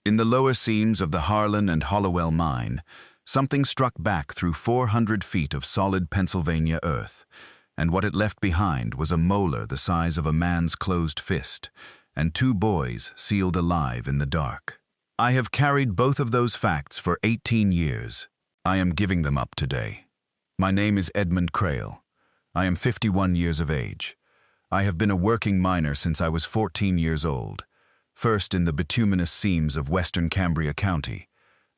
In the lower seams of the Harlan and Hollowell mine, something struck back through 400 feet of solid Pennsylvania earth, and what it left behind was a molar the size of a man's closed fist, and 2 boys sealed alive in the dark. I have carried both of those facts for 18 years. I am giving them up today. My name is Edmund Crail. I am 51 years of age. I have been a working miner since I was 14 years old, first in the bituminous seams of western Cambria County,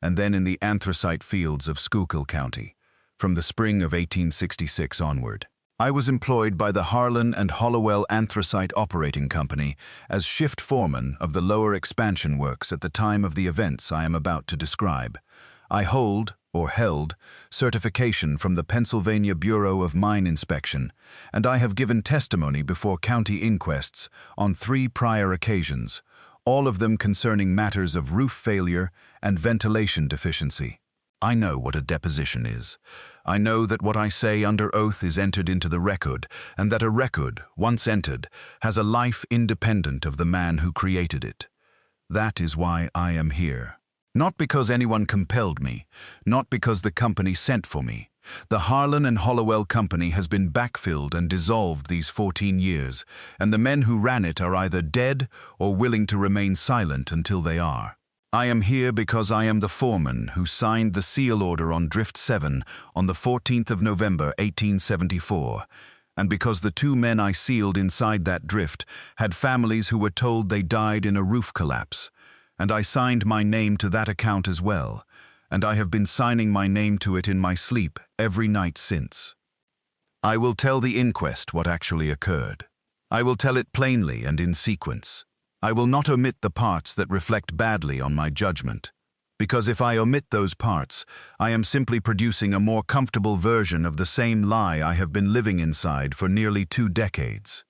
and then in the anthracite fields of Schuylkill County, from the spring of 1866 onward. I was employed by the Harlan and Hollowell Anthracite Operating Company as shift foreman of the lower expansion works at the time of the events I am about to describe. I hold, or held, certification from the Pennsylvania Bureau of Mine Inspection, and I have given testimony before county inquests on 3 prior occasions, all of them concerning matters of roof failure and ventilation deficiency. I know what a deposition is. I know that what I say under oath is entered into the record, and that a record, once entered, has a life independent of the man who created it. That is why I am here. Not because anyone compelled me, not because the company sent for me. The Harlan and Hollowell Company has been backfilled and dissolved these 14 years, and the men who ran it are either dead or willing to remain silent until they are. I am here because I am the foreman who signed the seal order on Drift 7 on the 14th of November 1874, and because the 2 men I sealed inside that drift had families who were told they died in a roof collapse, and I signed my name to that account as well, and I have been signing my name to it in my sleep every night since. I will tell the inquest what actually occurred. I will tell it plainly and in sequence. I will not omit the parts that reflect badly on my judgment, because if I omit those parts, I am simply producing a more comfortable version of the same lie I have been living inside for nearly 2 decades.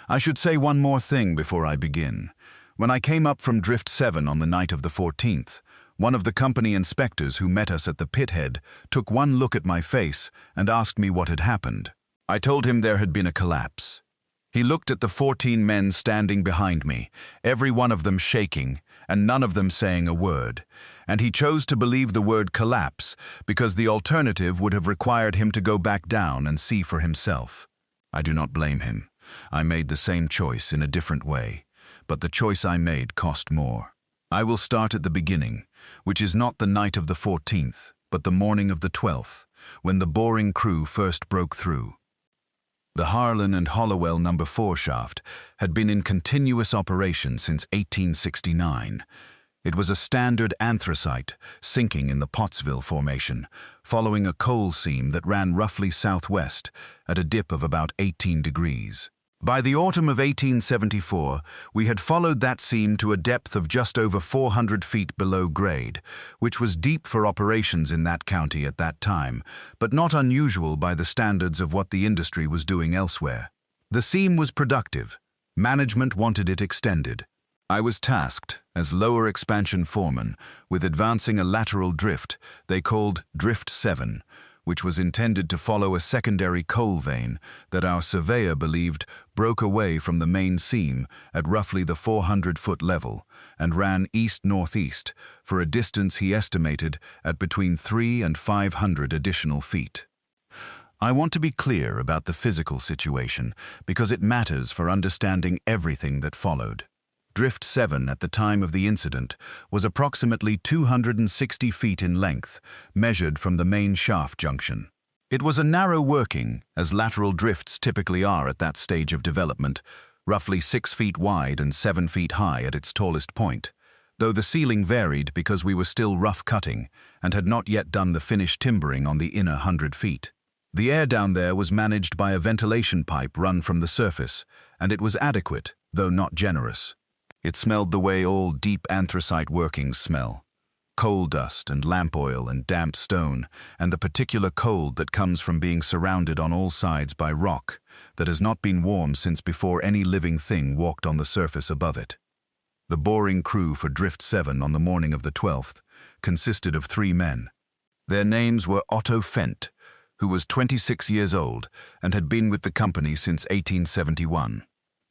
I should say one more thing before I begin. When I came up from Drift 7 on the night of the 14th, one of the company inspectors who met us at the pithead took one look at my face and asked me what had happened. I told him there had been a collapse. He looked at the 14 men standing behind me, every one of them shaking, and none of them saying a word, and he chose to believe the word collapse because the alternative would have required him to go back down and see for himself. I do not blame him. I made the same choice in a different way, but the choice I made cost more. I will start at the beginning, which is not the night of the 14th, but the morning of the 12th, when the boring crew first broke through. The Harlan and Hollowell No. 4 shaft had been in continuous operation since 1869. It was a standard anthracite, sinking in the Pottsville Formation, following a coal seam that ran roughly southwest at a dip of about 18 degrees. By the autumn of 1874, we had followed that seam to a depth of just over 400 feet below grade, which was deep for operations in that county at that time, but not unusual by the standards of what the industry was doing elsewhere. The seam was productive. Management wanted it extended. I was tasked, as lower expansion foreman, with advancing a lateral drift they called Drift 7, which was intended to follow a secondary coal vein that our surveyor believed broke away from the main seam at roughly the 400-foot level and ran east-northeast for a distance he estimated at between 300 and 500 additional feet. I want to be clear about the physical situation because it matters for understanding everything that followed. Drift 7 at the time of the incident was approximately 260 feet in length, measured from the main shaft junction. It was a narrow working, as lateral drifts typically are at that stage of development, roughly 6 feet wide and 7 feet high at its tallest point, though the ceiling varied because we were still rough cutting and had not yet done the finished timbering on the inner 100 feet. The air down there was managed by a ventilation pipe run from the surface, and it was adequate, though not generous. It smelled the way all deep anthracite workings smell. Coal dust and lamp oil and damp stone, and the particular cold that comes from being surrounded on all sides by rock that has not been warmed since before any living thing walked on the surface above it. The boring crew for Drift 7 on the morning of the 12th consisted of 3 men. Their names were Otto Fent, who was 26 years old and had been with the company since 1871,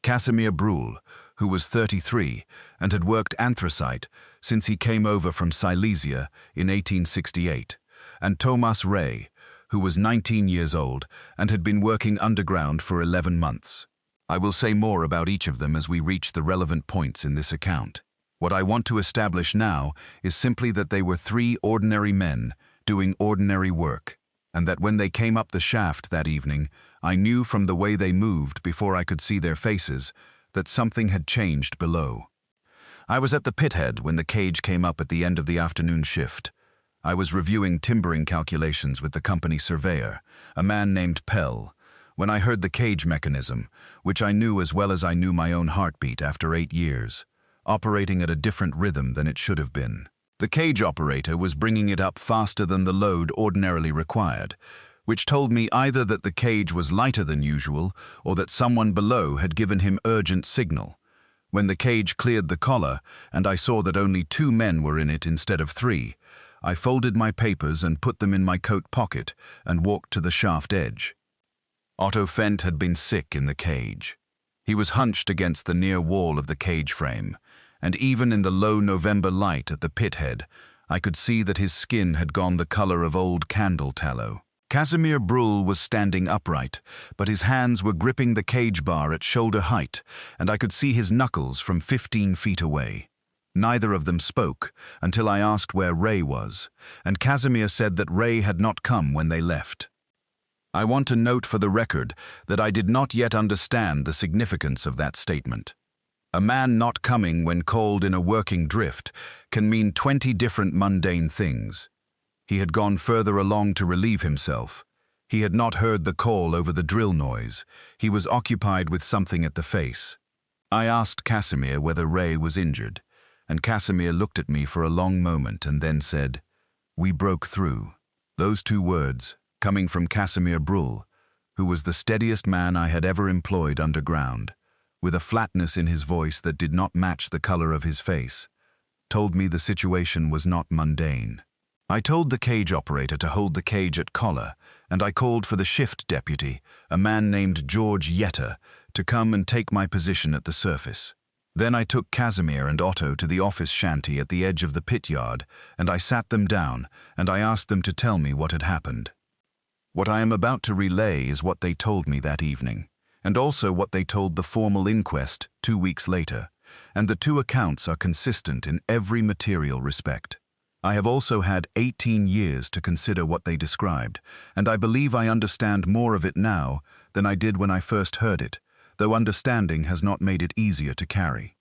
Casimir Bruhl, who was 33 and had worked anthracite since he came over from Silesia in 1868, and Thomas Ray, who was 19 years old and had been working underground for 11 months. I will say more about each of them as we reach the relevant points in this account. What I want to establish now is simply that they were 3 ordinary men doing ordinary work, and that when they came up the shaft that evening, I knew from the way they moved before I could see their faces that something had changed below. I was at the pithead when the cage came up at the end of the afternoon shift. I was reviewing timbering calculations with the company surveyor, a man named Pell, when I heard the cage mechanism, which I knew as well as I knew my own heartbeat after 8 years, operating at a different rhythm than it should have been. The cage operator was bringing it up faster than the load ordinarily required, which told me either that the cage was lighter than usual or that someone below had given him urgent signal. When the cage cleared the collar and I saw that only 2 men were in it instead of 3, I folded my papers and put them in my coat pocket and walked to the shaft edge. Otto Fendt had been sick in the cage. He was hunched against the near wall of the cage frame, and even in the low November light at the pithead, I could see that his skin had gone the color of old candle tallow. Casimir Bruhl was standing upright, but his hands were gripping the cage bar at shoulder height, and I could see his knuckles from 15 feet away. Neither of them spoke until I asked where Ray was, and Casimir said that Ray had not come when they left. I want to note for the record that I did not yet understand the significance of that statement. A man not coming when called in a working drift can mean 20 different mundane things. He had gone further along to relieve himself. He had not heard the call over the drill noise. He was occupied with something at the face. I asked Casimir whether Ray was injured, and Casimir looked at me for a long moment and then said, "We broke through." Those 2 words, coming from Casimir Bruhl, who was the steadiest man I had ever employed underground, with a flatness in his voice that did not match the color of his face, told me the situation was not mundane. I told the cage operator to hold the cage at collar, and I called for the shift deputy, a man named George Yetter, to come and take my position at the surface. Then I took Casimir and Otto to the office shanty at the edge of the pit yard, and I sat them down, and I asked them to tell me what had happened. What I am about to relay is what they told me that evening, and also what they told the formal inquest 2 weeks later, and the 2 accounts are consistent in every material respect. I have also had 18 years to consider what they described, and I believe I understand more of it now than I did when I first heard it, though understanding has not made it easier to carry.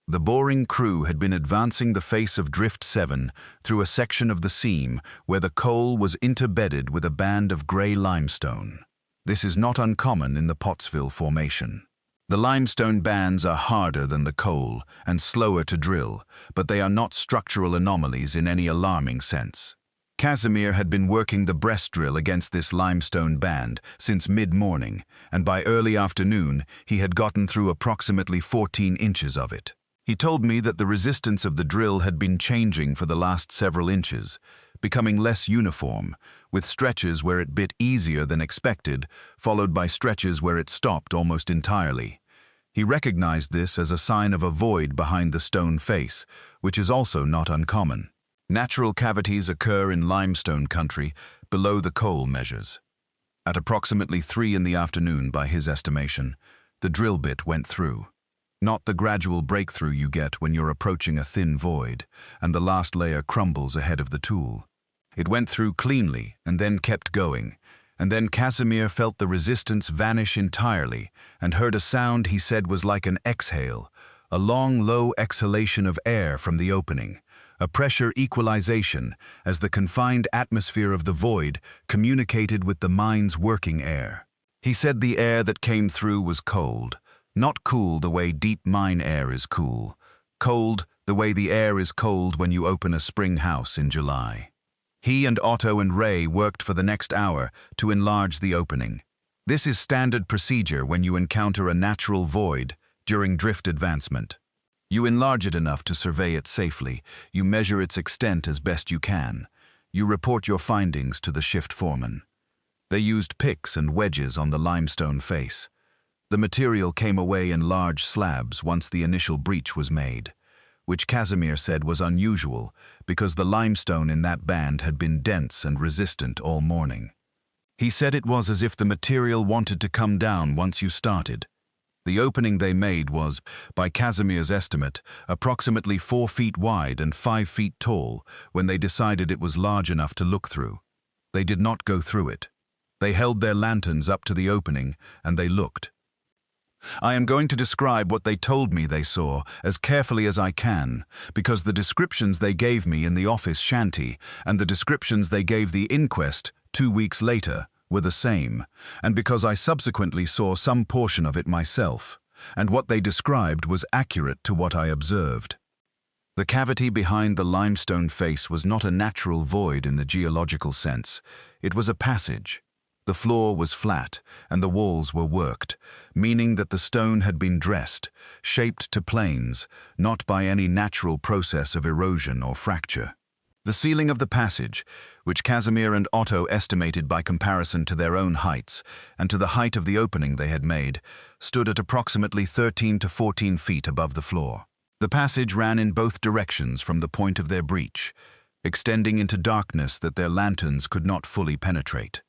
The boring crew had been advancing the face of Drift 7 through a section of the seam where the coal was interbedded with a band of grey limestone. This is not uncommon in the Pottsville Formation. The limestone bands are harder than the coal and slower to drill, but they are not structural anomalies in any alarming sense. Casimir had been working the breast drill against this limestone band since mid-morning, and by early afternoon he had gotten through approximately 14 inches of it. He told me that the resistance of the drill had been changing for the last several inches, becoming less uniform, with stretches where it bit easier than expected, followed by stretches where it stopped almost entirely. He recognized this as a sign of a void behind the stone face, which is also not uncommon. Natural cavities occur in limestone country below the coal measures. At approximately 3 in the afternoon, by his estimation, the drill bit went through. Not the gradual breakthrough you get when you're approaching a thin void, and the last layer crumbles ahead of the tool. It went through cleanly and then kept going, and then Casimir felt the resistance vanish entirely and heard a sound he said was like an exhale, a long, low exhalation of air from the opening, a pressure equalization as the confined atmosphere of the void communicated with the mine's working air. He said the air that came through was cold, not cool the way deep mine air is cool, cold the way the air is cold when you open a spring house in July. He and Otto and Ray worked for the next hour to enlarge the opening. This is standard procedure when you encounter a natural void during drift advancement. You enlarge it enough to survey it safely. You measure its extent as best you can. You report your findings to the shift foreman. They used picks and wedges on the limestone face. The material came away in large slabs once the initial breach was made, which Casimir said was unusual because the limestone in that band had been dense and resistant all morning. He said it was as if the material wanted to come down once you started. The opening they made was, by Casimir's estimate, approximately 4 feet wide and 5 feet tall when they decided it was large enough to look through. They did not go through it. They held their lanterns up to the opening and they looked. I am going to describe what they told me they saw as carefully as I can, because the descriptions they gave me in the office shanty and the descriptions they gave the inquest 2 weeks later were the same, and because I subsequently saw some portion of it myself, and what they described was accurate to what I observed. The cavity behind the limestone face was not a natural void in the geological sense. It was a passage. The floor was flat, and the walls were worked, meaning that the stone had been dressed, shaped to planes, not by any natural process of erosion or fracture. The ceiling of the passage, which Casimir and Otto estimated by comparison to their own heights and to the height of the opening they had made, stood at approximately 13 to 14 feet above the floor. The passage ran in both directions from the point of their breach, extending into darkness that their lanterns could not fully penetrate.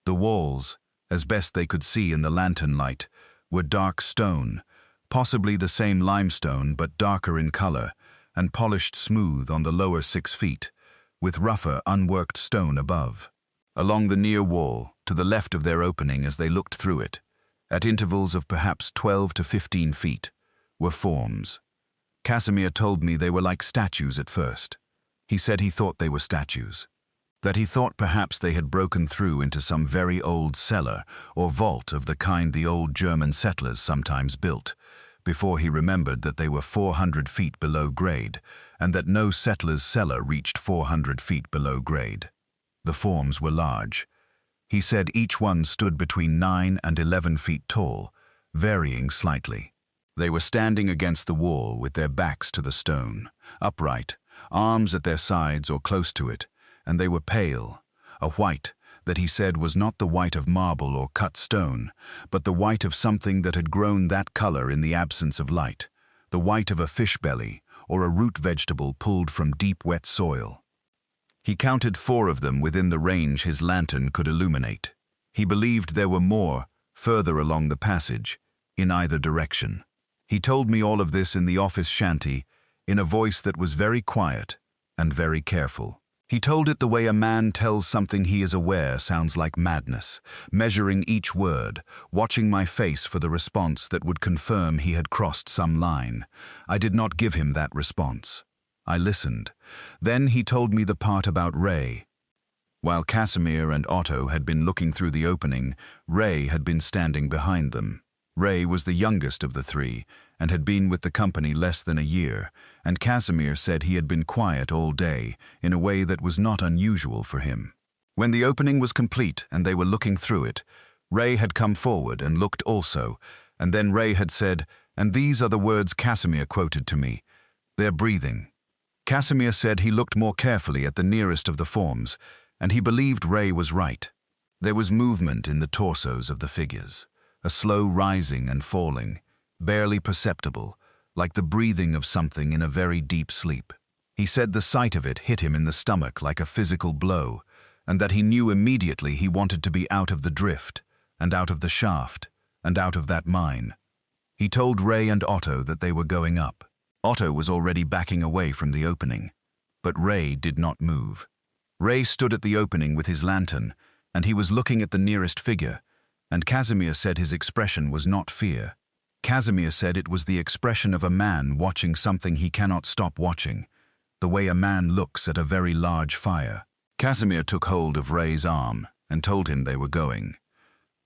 The walls, as best they could see in the lantern light, were dark stone, possibly the same limestone but darker in color, and polished smooth on the lower 6 feet, with rougher, unworked stone above. Along the near wall, to the left of their opening as they looked through it, at intervals of perhaps 12 to 15 feet, were forms. Casimir told me they were like statues at first. He said he thought they were statues. That he thought perhaps they had broken through into some very old cellar or vault of the kind the old German settlers sometimes built, before he remembered that they were 400 feet below grade, and that no settler's cellar reached 400 feet below grade. The forms were large. He said each one stood between 9 and 11 feet tall, varying slightly. They were standing against the wall with their backs to the stone, upright, arms at their sides or close to it, and they were pale, a white that he said was not the white of marble or cut stone, but the white of something that had grown that color in the absence of light, the white of a fish belly or a root vegetable pulled from deep wet soil. He counted 4 of them within the range his lantern could illuminate. He believed there were more, further along the passage, in either direction. He told me all of this in the office shanty, in a voice that was very quiet and very careful. He told it the way a man tells something he is aware sounds like madness, measuring each word, watching my face for the response that would confirm he had crossed some line. I did not give him that response. I listened. Then he told me the part about Ray. While Casimir and Otto had been looking through the opening, Ray had been standing behind them. Ray was the youngest of the 3 and had been with the company less than a year, and Casimir said he had been quiet all day in a way that was not unusual for him. When the opening was complete and they were looking through it, Ray had come forward and looked also, and then Ray had said, and these are the words Casimir quoted to me, "They're breathing." Casimir said he looked more carefully at the nearest of the forms, and he believed Ray was right. There was movement in the torsos of the figures, a slow rising and falling, barely perceptible, like the breathing of something in a very deep sleep. He said the sight of it hit him in the stomach like a physical blow, and that he knew immediately he wanted to be out of the drift, and out of the shaft, and out of that mine. He told Ray and Otto that they were going up. Otto was already backing away from the opening, but Ray did not move. Ray stood at the opening with his lantern, and he was looking at the nearest figure, and Casimir said his expression was not fear. Casimir said it was the expression of a man watching something he cannot stop watching, the way a man looks at a very large fire. Casimir took hold of Ray's arm and told him they were going.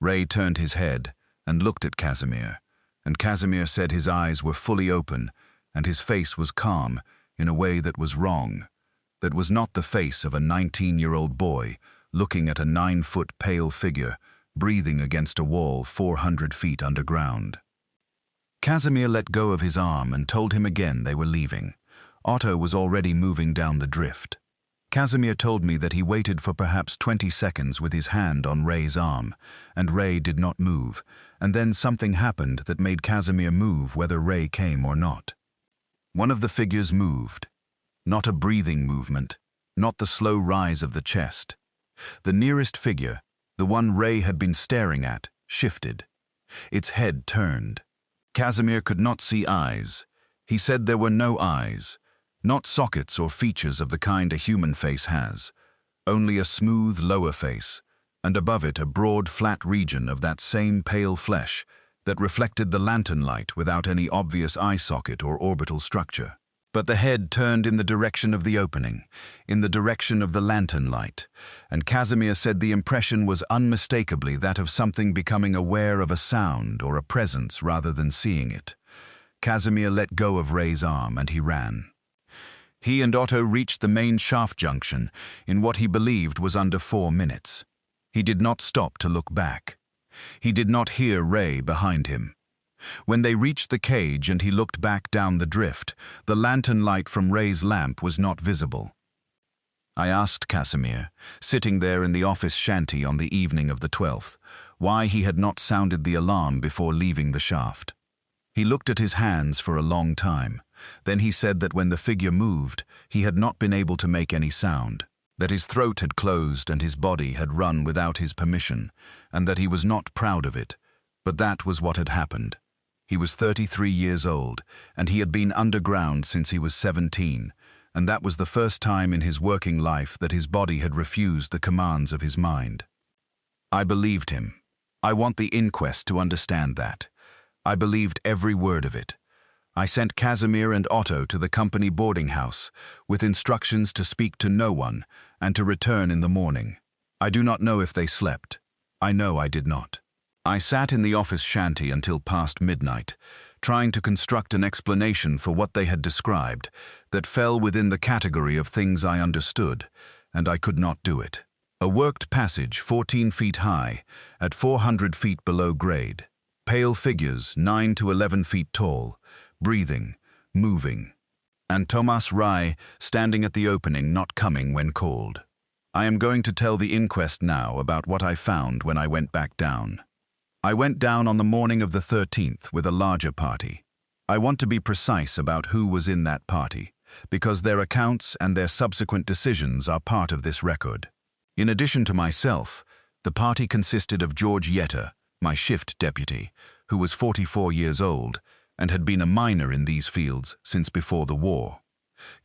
Ray turned his head and looked at Casimir, and Casimir said his eyes were fully open and his face was calm in a way that was wrong, that was not the face of a 19-year-old boy looking at a 9-foot pale figure breathing against a wall 400 feet underground. Casimir let go of his arm and told him again they were leaving. Otto was already moving down the drift. Casimir told me that he waited for perhaps 20 seconds with his hand on Ray's arm, and Ray did not move, and then something happened that made Casimir move whether Ray came or not. One of the figures moved. Not a breathing movement, not the slow rise of the chest. The nearest figure, the one Ray had been staring at, shifted. Its head turned. Casimir could not see eyes. He said there were no eyes, not sockets or features of the kind a human face has, only a smooth lower face, and above it a broad flat region of that same pale flesh that reflected the lantern light without any obvious eye socket or orbital structure. But the head turned in the direction of the opening, in the direction of the lantern light, and Casimir said the impression was unmistakably that of something becoming aware of a sound or a presence rather than seeing it. Casimir let go of Ray's arm and he ran. He and Otto reached the main shaft junction in what he believed was under 4 minutes. He did not stop to look back. He did not hear Ray behind him. When they reached the cage and he looked back down the drift, the lantern light from Ray's lamp was not visible. I asked Casimir, sitting there in the office shanty on the evening of the 12th, why he had not sounded the alarm before leaving the shaft. He looked at his hands for a long time. Then he said that when the figure moved, he had not been able to make any sound, that his throat had closed and his body had run without his permission, and that he was not proud of it, but that was what had happened. He was 33 years old, and he had been underground since he was 17, and that was the first time in his working life that his body had refused the commands of his mind. I believed him. I want the inquest to understand that. I believed every word of it. I sent Casimir and Otto to the company boarding house with instructions to speak to no one and to return in the morning. I do not know if they slept. I know I did not. I sat in the office shanty until past midnight, trying to construct an explanation for what they had described that fell within the category of things I understood, and I could not do it. A worked passage 14 feet high, at 400 feet below grade. Pale figures 9 to 11 feet tall, breathing, moving, and Thomas Rai standing at the opening not coming when called. I am going to tell the inquest now about what I found when I went back down. I went down on the morning of the 13th with a larger party. I want to be precise about who was in that party, because their accounts and their subsequent decisions are part of this record. In addition to myself, the party consisted of George Yetter, my shift deputy, who was 44 years old, and had been a miner in these fields since before the war.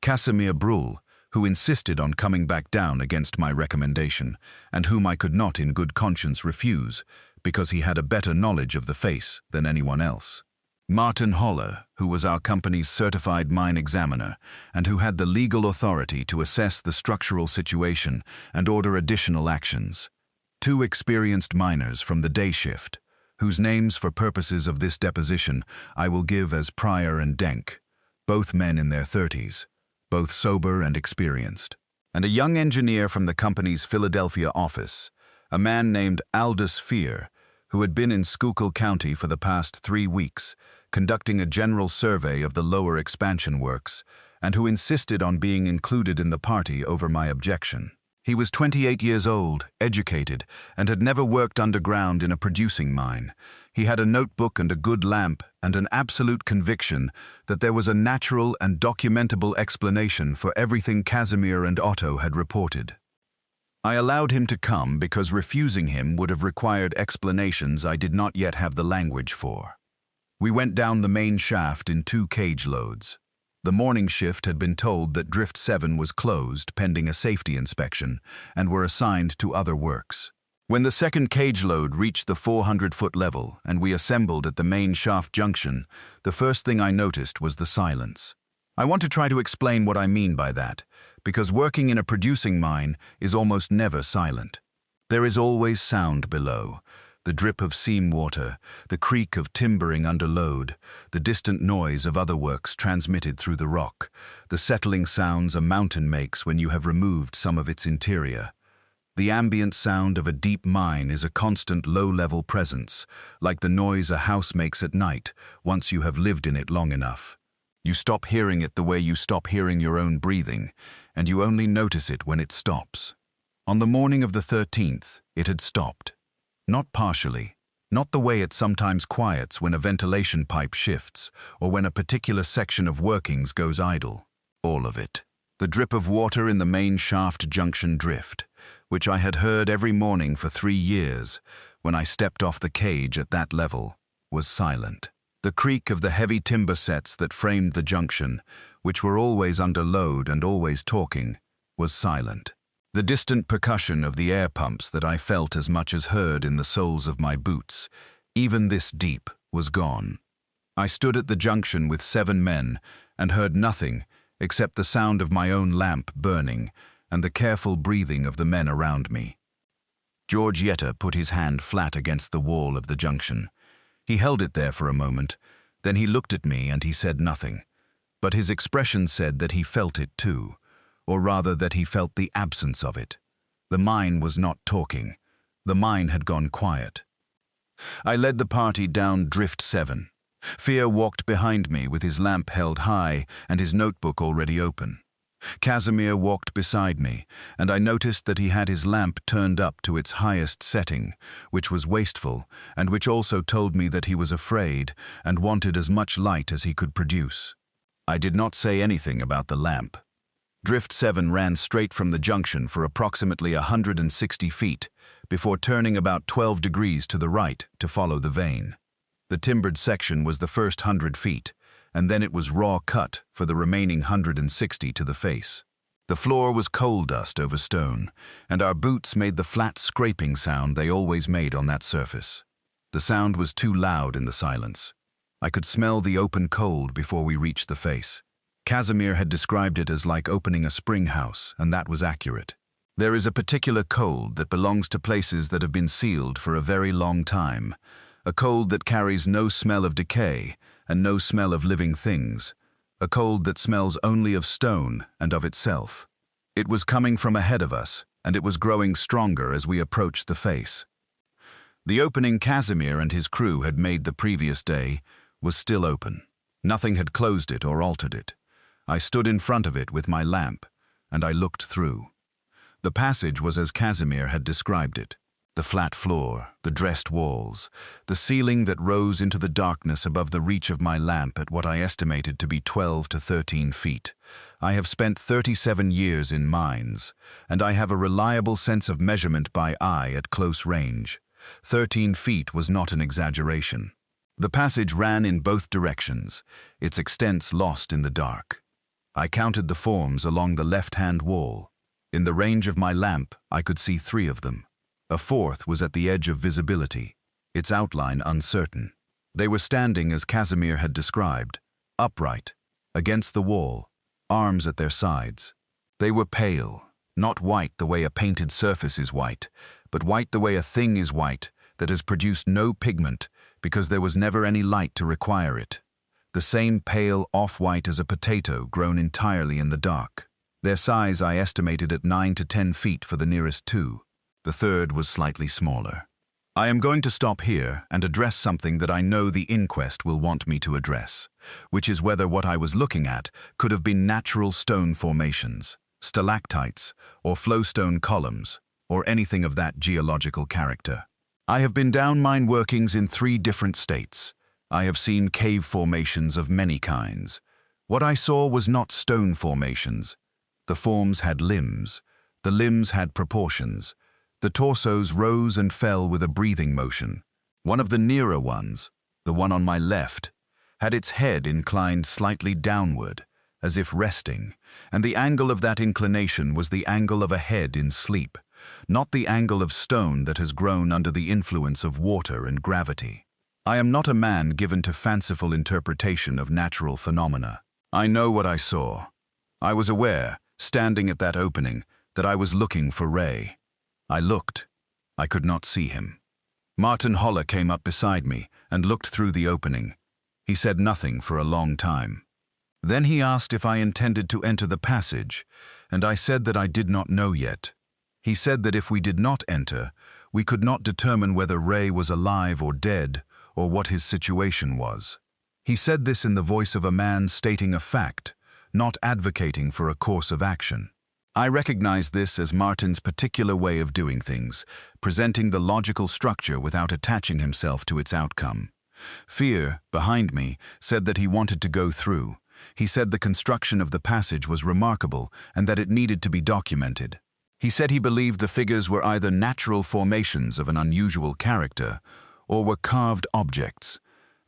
Casimir Bruhl, who insisted on coming back down against my recommendation, and whom I could not in good conscience refuse, because he had a better knowledge of the face than anyone else. Martin Holler, who was our company's certified mine examiner, and who had the legal authority to assess the structural situation and order additional actions. 2 experienced miners from the day shift, whose names for purposes of this deposition I will give as Pryor and Denk, both men in their 30s, both sober and experienced, and a young engineer from the company's Philadelphia office, a man named Aldous Fear, who had been in Schuylkill County for the past 3 weeks, conducting a general survey of the lower expansion works, and who insisted on being included in the party over my objection. He was 28 years old, educated, and had never worked underground in a producing mine. He had a notebook and a good lamp and an absolute conviction that there was a natural and documentable explanation for everything Casimir and Otto had reported. I allowed him to come because refusing him would have required explanations I did not yet have the language for. We went down the main shaft in 2 cage loads. The morning shift had been told that Drift 7 was closed pending a safety inspection and were assigned to other works. When the second cage load reached the 400-foot level and we assembled at the main shaft junction, the first thing I noticed was the silence. I want to try to explain what I mean by that, because working in a producing mine is almost never silent. There is always sound below. The drip of seam water, the creak of timbering under load, the distant noise of other works transmitted through the rock, the settling sounds a mountain makes when you have removed some of its interior. The ambient sound of a deep mine is a constant low-level presence, like the noise a house makes at night once you have lived in it long enough. You stop hearing it the way you stop hearing your own breathing, and you only notice it when it stops. On the morning of the 13th, it had stopped. Not partially, not the way it sometimes quiets when a ventilation pipe shifts, or when a particular section of workings goes idle. All of it. The drip of water in the main shaft junction drift, which I had heard every morning for 3 years, when I stepped off the cage at that level, was silent. The creak of the heavy timber sets that framed the junction, which were always under load and always talking, was silent. The distant percussion of the air pumps that I felt as much as heard in the soles of my boots, even this deep, was gone. I stood at the junction with 7 men and heard nothing except the sound of my own lamp burning and the careful breathing of the men around me. George Yetta put his hand flat against the wall of the junction. He held it there for a moment, then he looked at me and he said nothing. But his expression said that he felt it too, or rather that he felt the absence of it. The mine was not talking. The mine had gone quiet. I led the party down Drift 7. Fear walked behind me with his lamp held high and his notebook already open. Casimir walked beside me, and I noticed that he had his lamp turned up to its highest setting, which was wasteful, and which also told me that he was afraid and wanted as much light as he could produce. I did not say anything about the lamp. Drift 7 ran straight from the junction for approximately 160 feet, before turning about 12 degrees to the right to follow the vein. The timbered section was the first 100 feet, and then it was raw cut for the remaining 160 to the face. The floor was coal dust over stone, and our boots made the flat scraping sound they always made on that surface. The sound was too loud in the silence. I could smell the open cold before we reached the face. Casimir had described it as like opening a spring house, and that was accurate. There is a particular cold that belongs to places that have been sealed for a very long time, a cold that carries no smell of decay and no smell of living things, a cold that smells only of stone and of itself. It was coming from ahead of us, and it was growing stronger as we approached the face. The opening Casimir and his crew had made the previous day was still open. Nothing had closed it or altered it. I stood in front of it with my lamp, and I looked through. The passage was as Casimir had described it. The flat floor, the dressed walls, the ceiling that rose into the darkness above the reach of my lamp at what I estimated to be 12 to 13 feet. I have spent 37 years in mines, and I have a reliable sense of measurement by eye at close range. 13 feet was not an exaggeration. The passage ran in both directions, its extents lost in the dark. I counted the forms along the left-hand wall. In the range of my lamp, I could see 3 of them. A 4th was at the edge of visibility, its outline uncertain. They were standing as Casimir had described, upright, against the wall, arms at their sides. They were pale, not white the way a painted surface is white, but white the way a thing is white that has produced no pigment because there was never any light to require it. The same pale off-white as a potato grown entirely in the dark. Their size I estimated at 9 to 10 feet for the nearest 2. The 3rd was slightly smaller. I am going to stop here and address something that I know the inquest will want me to address, which is whether what I was looking at could have been natural stone formations, stalactites, or flowstone columns, or anything of that geological character. I have been down mine workings in 3 different states. I have seen cave formations of many kinds. What I saw was not stone formations. The forms had limbs. The limbs had proportions. The torsos rose and fell with a breathing motion. One of the nearer ones, the one on my left, had its head inclined slightly downward, as if resting, and the angle of that inclination was the angle of a head in sleep, not the angle of stone that has grown under the influence of water and gravity. I am not a man given to fanciful interpretation of natural phenomena. I know what I saw. I was aware, standing at that opening, that I was looking for Ray. I looked. I could not see him. Martin Holler came up beside me and looked through the opening. He said nothing for a long time. Then he asked if I intended to enter the passage, and I said that I did not know yet. He said that if we did not enter, we could not determine whether Ray was alive or dead, or what his situation was. He said this in the voice of a man stating a fact, not advocating for a course of action. I recognized this as Martin's particular way of doing things, presenting the logical structure without attaching himself to its outcome. Fear, behind me, said that he wanted to go through. He said the construction of the passage was remarkable and that it needed to be documented. He said he believed the figures were either natural formations of an unusual character or were carved objects,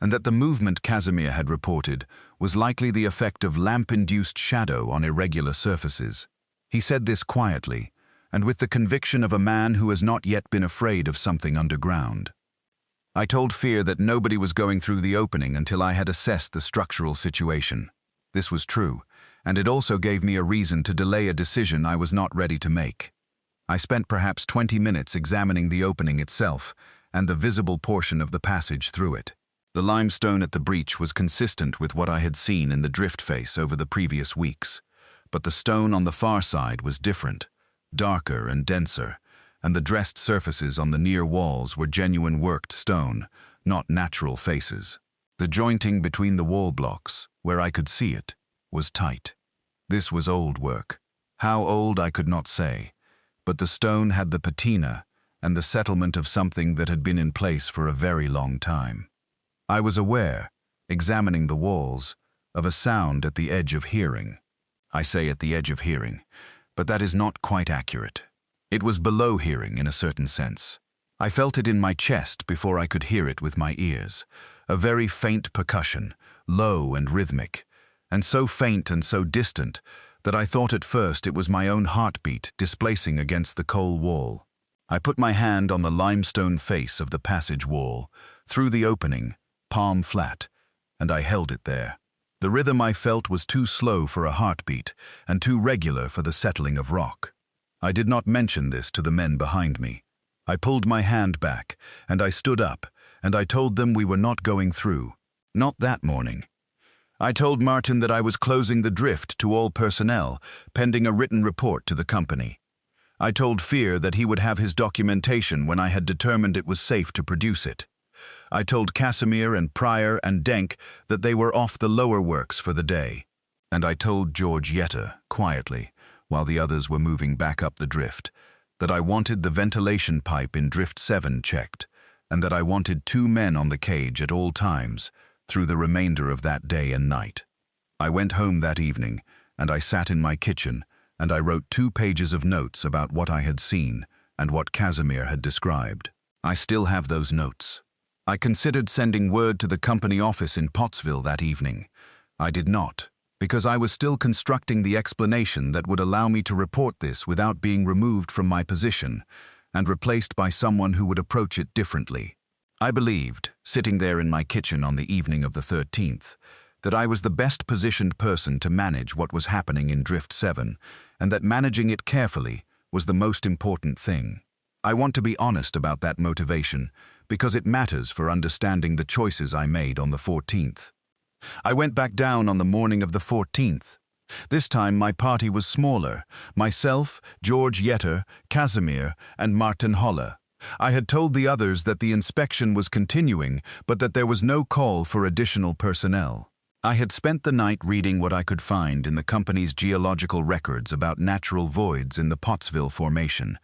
and that the movement Casimir had reported was likely the effect of lamp-induced shadow on irregular surfaces. He said this quietly, and with the conviction of a man who has not yet been afraid of something underground. I told Fear that nobody was going through the opening until I had assessed the structural situation. This was true, and it also gave me a reason to delay a decision I was not ready to make. I spent perhaps 20 minutes examining the opening itself and the visible portion of the passage through it. The limestone at the breach was consistent with what I had seen in the drift face over the previous weeks, but the stone on the far side was different, darker and denser, and the dressed surfaces on the near walls were genuine worked stone, not natural faces. The jointing between the wall blocks, where I could see it, was tight. This was old work. How old I could not say, but the stone had the patina and the settlement of something that had been in place for a very long time. I was aware, examining the walls, of a sound at the edge of hearing. I say at the edge of hearing, but that is not quite accurate. It was below hearing in a certain sense. I felt it in my chest before I could hear it with my ears. A very faint percussion, low and rhythmic, and so faint and so distant that I thought at first it was my own heartbeat displacing against the coal wall. I put my hand on the limestone face of the passage wall, through the opening, palm flat, and I held it there. The rhythm I felt was too slow for a heartbeat and too regular for the settling of rock. I did not mention this to the men behind me. I pulled my hand back, and I stood up, and I told them we were not going through. Not that morning. I told Martin that I was closing the drift to all personnel, pending a written report to the company. I told Fear that he would have his documentation when I had determined it was safe to produce it. I told Casimir and Pryor and Denk that they were off the lower works for the day. And I told George Yetter, quietly, while the others were moving back up the drift, that I wanted the ventilation pipe in Drift 7 checked, and that I wanted 2 men on the cage at all times, through the remainder of that day and night. I went home that evening, and I sat in my kitchen, and I wrote 2 pages of notes about what I had seen and what Casimir had described. I still have those notes. I considered sending word to the company office in Pottsville that evening. I did not, because I was still constructing the explanation that would allow me to report this without being removed from my position and replaced by someone who would approach it differently. I believed, sitting there in my kitchen on the evening of the 13th, that I was the best positioned person to manage what was happening in Drift 7, and that managing it carefully was the most important thing. I want to be honest about that motivation, because it matters for understanding the choices I made on the 14th. I went back down on the morning of the 14th. This time my party was smaller, myself, George Yetter, Casimir, and Martin Holle. I had told the others that the inspection was continuing, but that there was no call for additional personnel. I had spent the night reading what I could find in the company's geological records about natural voids in the Pottsville Formation,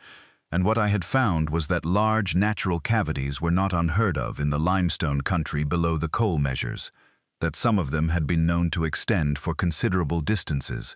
and what I had found was that large natural cavities were not unheard of in the limestone country below the coal measures, that some of them had been known to extend for considerable distances,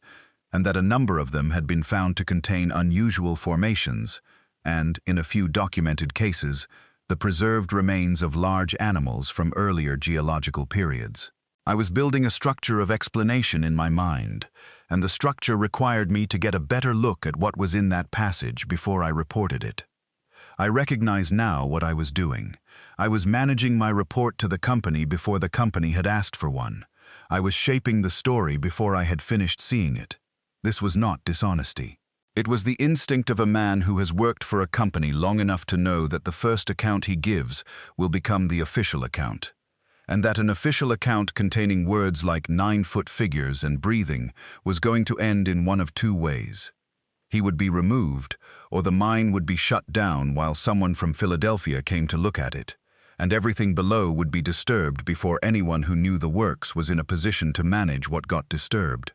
and that a number of them had been found to contain unusual formations, and, in a few documented cases, the preserved remains of large animals from earlier geological periods. I was building a structure of explanation in my mind, and the structure required me to get a better look at what was in that passage before I reported it. I recognize now what I was doing. I was managing my report to the company before the company had asked for one. I was shaping the story before I had finished seeing it. This was not dishonesty. It was the instinct of a man who has worked for a company long enough to know that the first account he gives will become the official account, and that an official account containing words like 9-foot figures and breathing was going to end in one of 2 ways. He would be removed, or the mine would be shut down while someone from Philadelphia came to look at it, and everything below would be disturbed before anyone who knew the works was in a position to manage what got disturbed.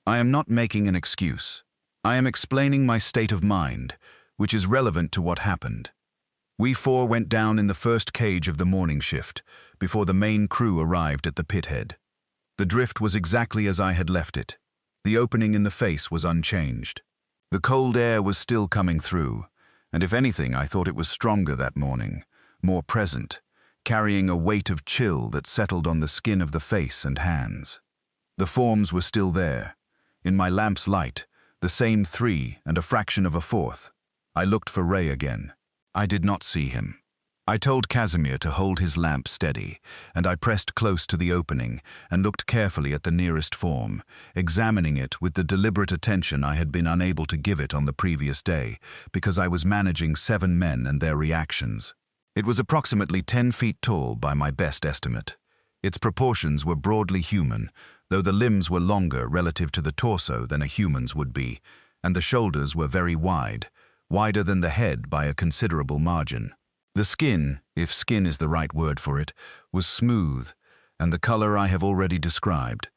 I am not making an excuse. I am explaining my state of mind, which is relevant to what happened. We four went down in the first cage of the morning shift, before the main crew arrived at the pit head. The drift was exactly as I had left it. The opening in the face was unchanged. The cold air was still coming through, and if anything, I thought it was stronger that morning, more present, carrying a weight of chill that settled on the skin of the face and hands. The forms were still there. In my lamp's light, the same 3 and a fraction of a fourth. I looked for Ray again. I did not see him. I told Casimir to hold his lamp steady, and I pressed close to the opening and looked carefully at the nearest form, examining it with the deliberate attention I had been unable to give it on the previous day, because I was managing 7 men and their reactions. It was approximately 10 feet tall by my best estimate. Its proportions were broadly human, though the limbs were longer relative to the torso than a human's would be, and the shoulders were very wide, wider than the head by a considerable margin. The skin, if skin is the right word for it, was smooth, and the color I have already described,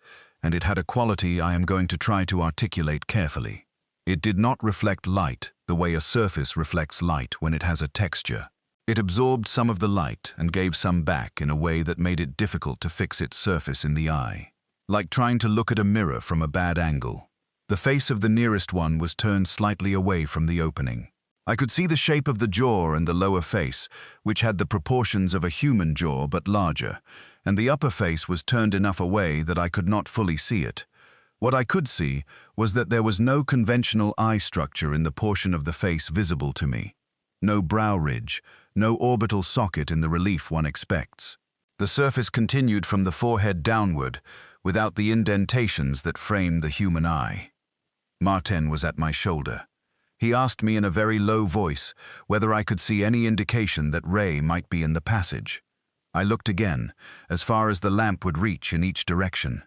and it had a quality I am going to try to articulate carefully. It did not reflect light the way a surface reflects light when it has a texture. It absorbed some of the light and gave some back in a way that made it difficult to fix its surface in the eye, like trying to look at a mirror from a bad angle. The face of the nearest one was turned slightly away from the opening. I could see the shape of the jaw and the lower face, which had the proportions of a human jaw but larger, and the upper face was turned enough away that I could not fully see it. What I could see was that there was no conventional eye structure in the portion of the face visible to me. No brow ridge, no orbital socket in the relief one expects. The surface continued from the forehead downward, without the indentations that frame the human eye. Martin was at my shoulder. He asked me in a very low voice whether I could see any indication that Ray might be in the passage. I looked again, as far as the lamp would reach in each direction.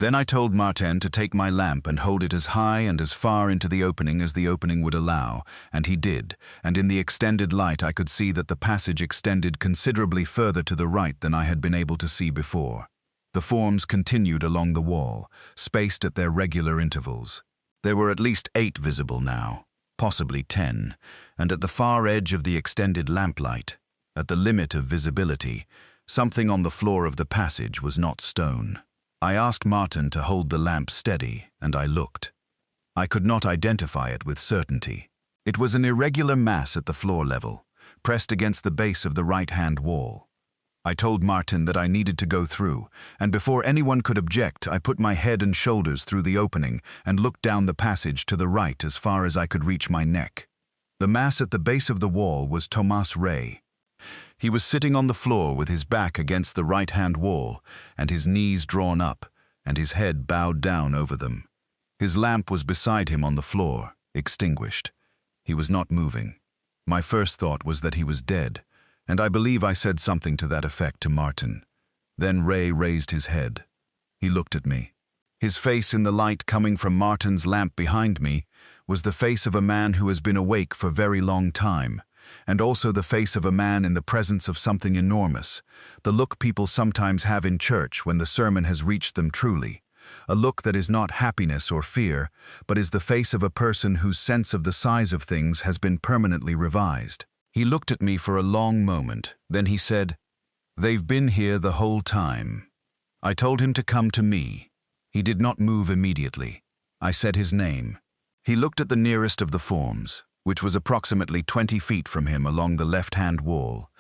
Then I told Martin to take my lamp and hold it as high and as far into the opening as the opening would allow, and he did, and in the extended light I could see that the passage extended considerably further to the right than I had been able to see before. The forms continued along the wall, spaced at their regular intervals. There were at least 8 visible now, possibly 10, and at the far edge of the extended lamplight, at the limit of visibility, something on the floor of the passage was not stone. I asked Martin to hold the lamp steady, and I looked. I could not identify it with certainty. It was an irregular mass at the floor level, pressed against the base of the right-hand wall. I told Martin that I needed to go through, and before anyone could object, I put my head and shoulders through the opening and looked down the passage to the right as far as I could reach my neck. The mass at the base of the wall was Tomas Ray. He was sitting on the floor with his back against the right-hand wall and his knees drawn up and his head bowed down over them. His lamp was beside him on the floor, extinguished. He was not moving. My first thought was that he was dead, and I believe I said something to that effect to Martin. Then Ray raised his head. He looked at me. His face in the light coming from Martin's lamp behind me was the face of a man who has been awake for a very long time, and also the face of a man in the presence of something enormous, the look people sometimes have in church when the sermon has reached them truly, a look that is not happiness or fear, but is the face of a person whose sense of the size of things has been permanently revised. He looked at me for a long moment, then he said, "They've been here the whole time." I told him to come to me. He did not move immediately. I said his name. He looked at the nearest of the forms, which was approximately 20 feet from him along the left-hand wall,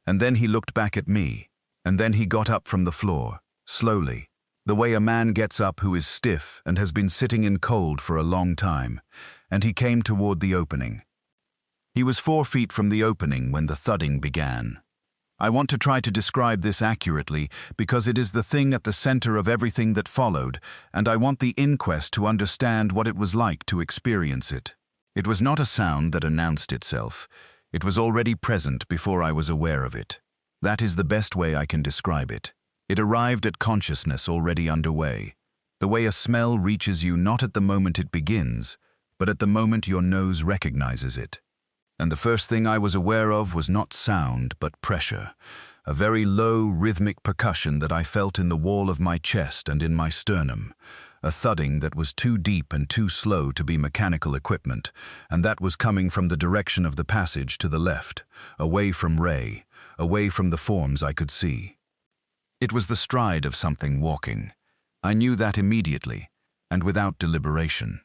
and then he looked back at me, and then he got up from the floor, slowly, the way a man gets up who is stiff and has been sitting in cold for a long time, and he came toward the opening. He was 4 feet from the opening when the thudding began. I want to try to describe this accurately because it is the thing at the center of everything that followed, and I want the inquest to understand what it was like to experience it. It was not a sound that announced itself. It was already present before I was aware of it. That is the best way I can describe it. It arrived at consciousness already underway. The way a smell reaches you not at the moment it begins, but at the moment your nose recognizes it. And the first thing I was aware of was not sound, but pressure, a very low, rhythmic percussion that I felt in the wall of my chest and in my sternum, a thudding that was too deep and too slow to be mechanical equipment, and that was coming from the direction of the passage to the left, away from Ray, away from the forms I could see. It was the stride of something walking. I knew that immediately, and without deliberation.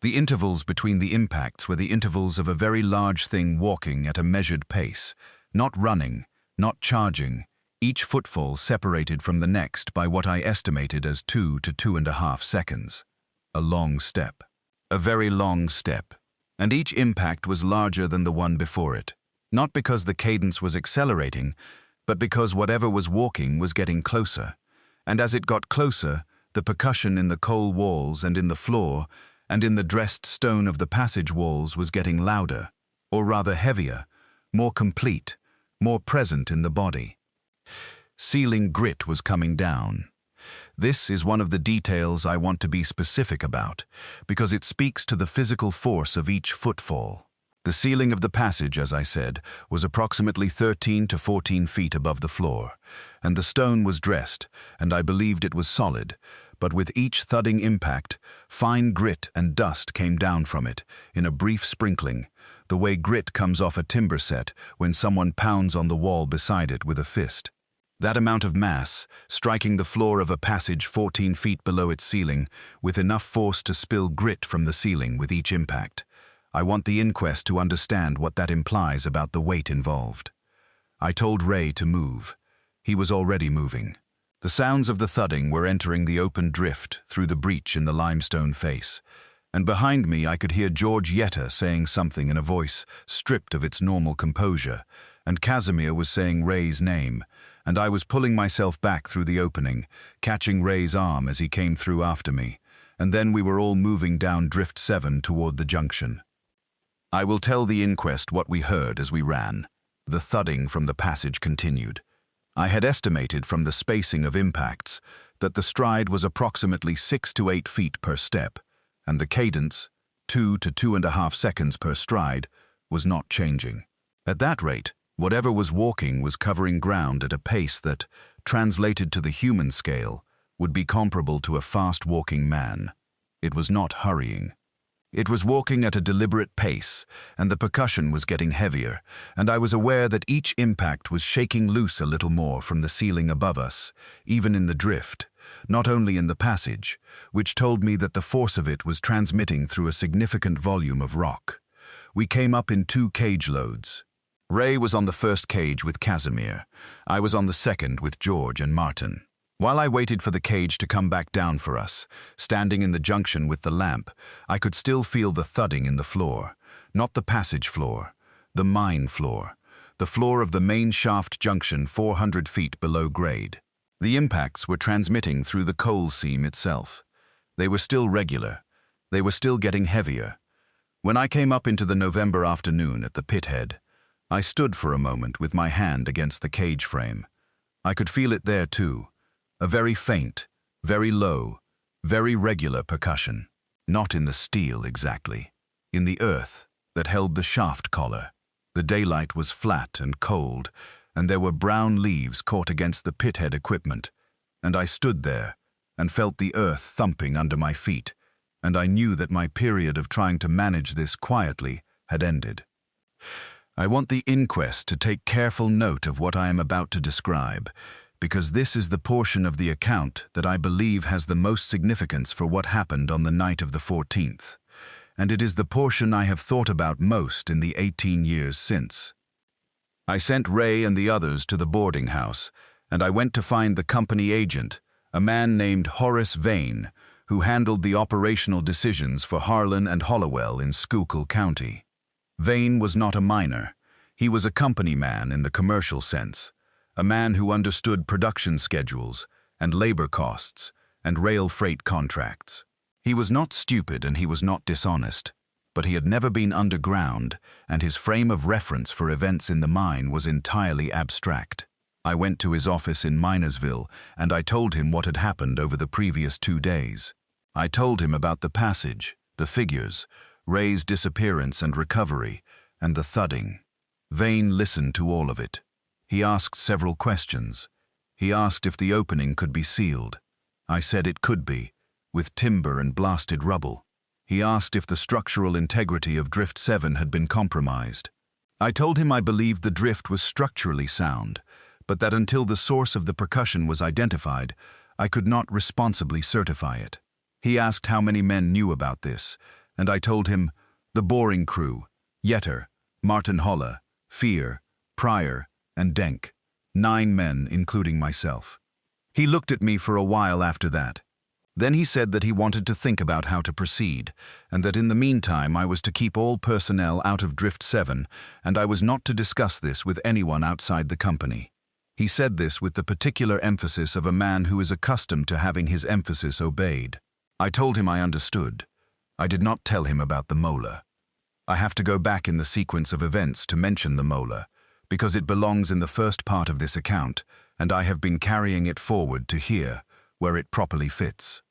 The intervals between the impacts were the intervals of a very large thing walking at a measured pace, not running, not charging, each footfall separated from the next by what I estimated as 2 to 2.5 seconds. A long step. A very long step. And each impact was larger than the one before it, not because the cadence was accelerating, but because whatever was walking was getting closer. And as it got closer, the percussion in the coal walls and in the floor and in the dressed stone of the passage walls was getting louder, or rather heavier, more complete, more present in the body. Ceiling grit was coming down. This is one of the details I want to be specific about, because it speaks to the physical force of each footfall. The ceiling of the passage, as I said, was approximately 13 to 14 feet above the floor, and the stone was dressed, and I believed it was solid, but with each thudding impact, fine grit and dust came down from it, in a brief sprinkling, the way grit comes off a timber set when someone pounds on the wall beside it with a fist. That amount of mass, striking the floor of a passage 14 feet below its ceiling, with enough force to spill grit from the ceiling with each impact. I want the inquest to understand what that implies about the weight involved. I told Ray to move. He was already moving. The sounds of the thudding were entering the open drift through the breach in the limestone face, and behind me I could hear George Yetta saying something in a voice stripped of its normal composure, and Casimir was saying Ray's name, and I was pulling myself back through the opening, catching Ray's arm as he came through after me, and then we were all moving down Drift 7 toward the junction. I will tell the inquest what we heard as we ran. The thudding from the passage continued. I had estimated from the spacing of impacts that the stride was approximately 6 to 8 feet per step, and the cadence, 2 to 2.5 seconds per stride, was not changing. At that rate, whatever was walking was covering ground at a pace that, translated to the human scale, would be comparable to a fast-walking man. It was not hurrying. It was walking at a deliberate pace, and the percussion was getting heavier, and I was aware that each impact was shaking loose a little more from the ceiling above us, even in the drift, not only in the passage, which told me that the force of it was transmitting through a significant volume of rock. We came up in 2 cage loads. Ray was on the first cage with Casimir. I was on the second with George and Martin. While I waited for the cage to come back down for us, standing in the junction with the lamp, I could still feel the thudding in the floor. Not the passage floor, the mine floor. The floor of the main shaft junction 400 feet below grade. The impacts were transmitting through the coal seam itself. They were still regular. They were still getting heavier. When I came up into the November afternoon at the pit head, I stood for a moment with my hand against the cage frame. I could feel it there too. A very faint, very low, very regular percussion. Not in the steel exactly. In the earth that held the shaft collar. The daylight was flat and cold, and there were brown leaves caught against the pithead equipment, and I stood there and felt the earth thumping under my feet, and I knew that my period of trying to manage this quietly had ended. I want the inquest to take careful note of what I am about to describe, because this is the portion of the account that I believe has the most significance for what happened on the night of the 14th, and it is the portion I have thought about most in the 18 years since. I sent Ray and the others to the boarding house, and I went to find the company agent, a man named Horace Vane, who handled the operational decisions for Harlan and Hollowell in Schuylkill County. Vane was not a miner. He was a company man in the commercial sense, a man who understood production schedules and labor costs and rail freight contracts. He was not stupid and he was not dishonest, but he had never been underground, and his frame of reference for events in the mine was entirely abstract. I went to his office in Minersville, and I told him what had happened over the previous 2 days. I told him about the passage, the figures, Ray's disappearance and recovery, and the thudding. Vane listened to all of it. He asked several questions. He asked if the opening could be sealed. I said it could be, with timber and blasted rubble. He asked if the structural integrity of Drift 7 had been compromised. I told him I believed the drift was structurally sound, but that until the source of the percussion was identified, I could not responsibly certify it. He asked how many men knew about this, and I told him, the Boring Crew, Yetter, Martin Holle, Fear, Pryor, and Denk, 9 men, including myself. He looked at me for a while after that. Then he said that he wanted to think about how to proceed, and that in the meantime I was to keep all personnel out of Drift 7, and I was not to discuss this with anyone outside the company. He said this with the particular emphasis of a man who is accustomed to having his emphasis obeyed. I told him I understood. I did not tell him about the molar. I have to go back in the sequence of events to mention the molar, because it belongs in the first part of this account, and I have been carrying it forward to here, where it properly fits.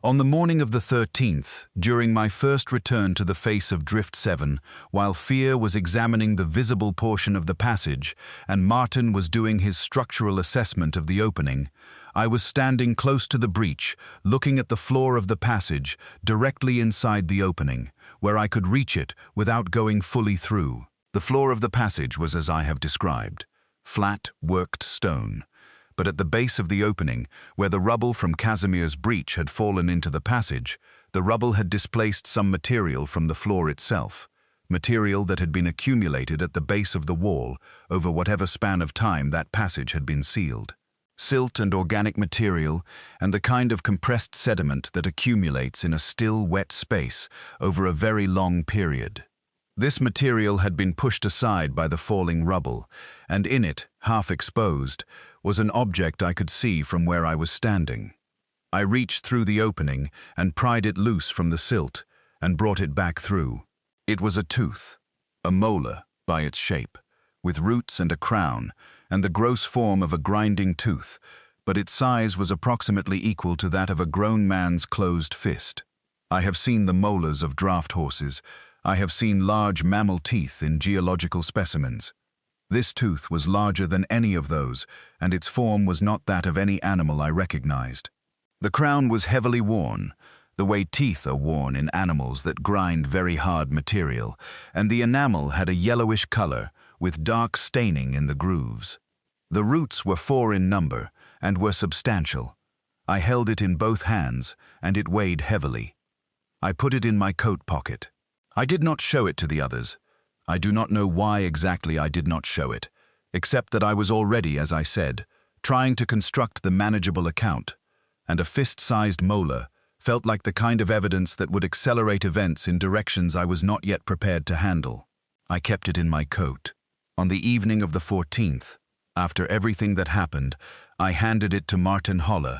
On the morning of the 13th, during my first return to the face of Drift 7, while Fear was examining the visible portion of the passage and Martin was doing his structural assessment of the opening, I was standing close to the breach, looking at the floor of the passage, directly inside the opening, where I could reach it without going fully through. The floor of the passage was as I have described, flat, worked stone. But at the base of the opening, where the rubble from Casimir's breach had fallen into the passage, the rubble had displaced some material from the floor itself, material that had been accumulated at the base of the wall over whatever span of time that passage had been sealed. Silt and organic material, and the kind of compressed sediment that accumulates in a still, wet space over a very long period. This material had been pushed aside by the falling rubble, and in it, half exposed, was an object I could see from where I was standing. I reached through the opening and pried it loose from the silt and brought it back through. It was a tooth, a molar by its shape, with roots and a crown, and the gross form of a grinding tooth, but its size was approximately equal to that of a grown man's closed fist. I have seen the molars of draft horses. I have seen large mammal teeth in geological specimens. This tooth was larger than any of those, and its form was not that of any animal I recognized. The crown was heavily worn, the way teeth are worn in animals that grind very hard material, and the enamel had a yellowish color, with dark staining in the grooves. The roots were 4 in number, and were substantial. I held it in both hands, and it weighed heavily. I put it in my coat pocket. I did not show it to the others. I do not know why exactly I did not show it, except that I was already, as I said, trying to construct the manageable account, and a fist-sized molar felt like the kind of evidence that would accelerate events in directions I was not yet prepared to handle. I kept it in my coat. On the evening of the 14th, after everything that happened, I handed it to Martin Holle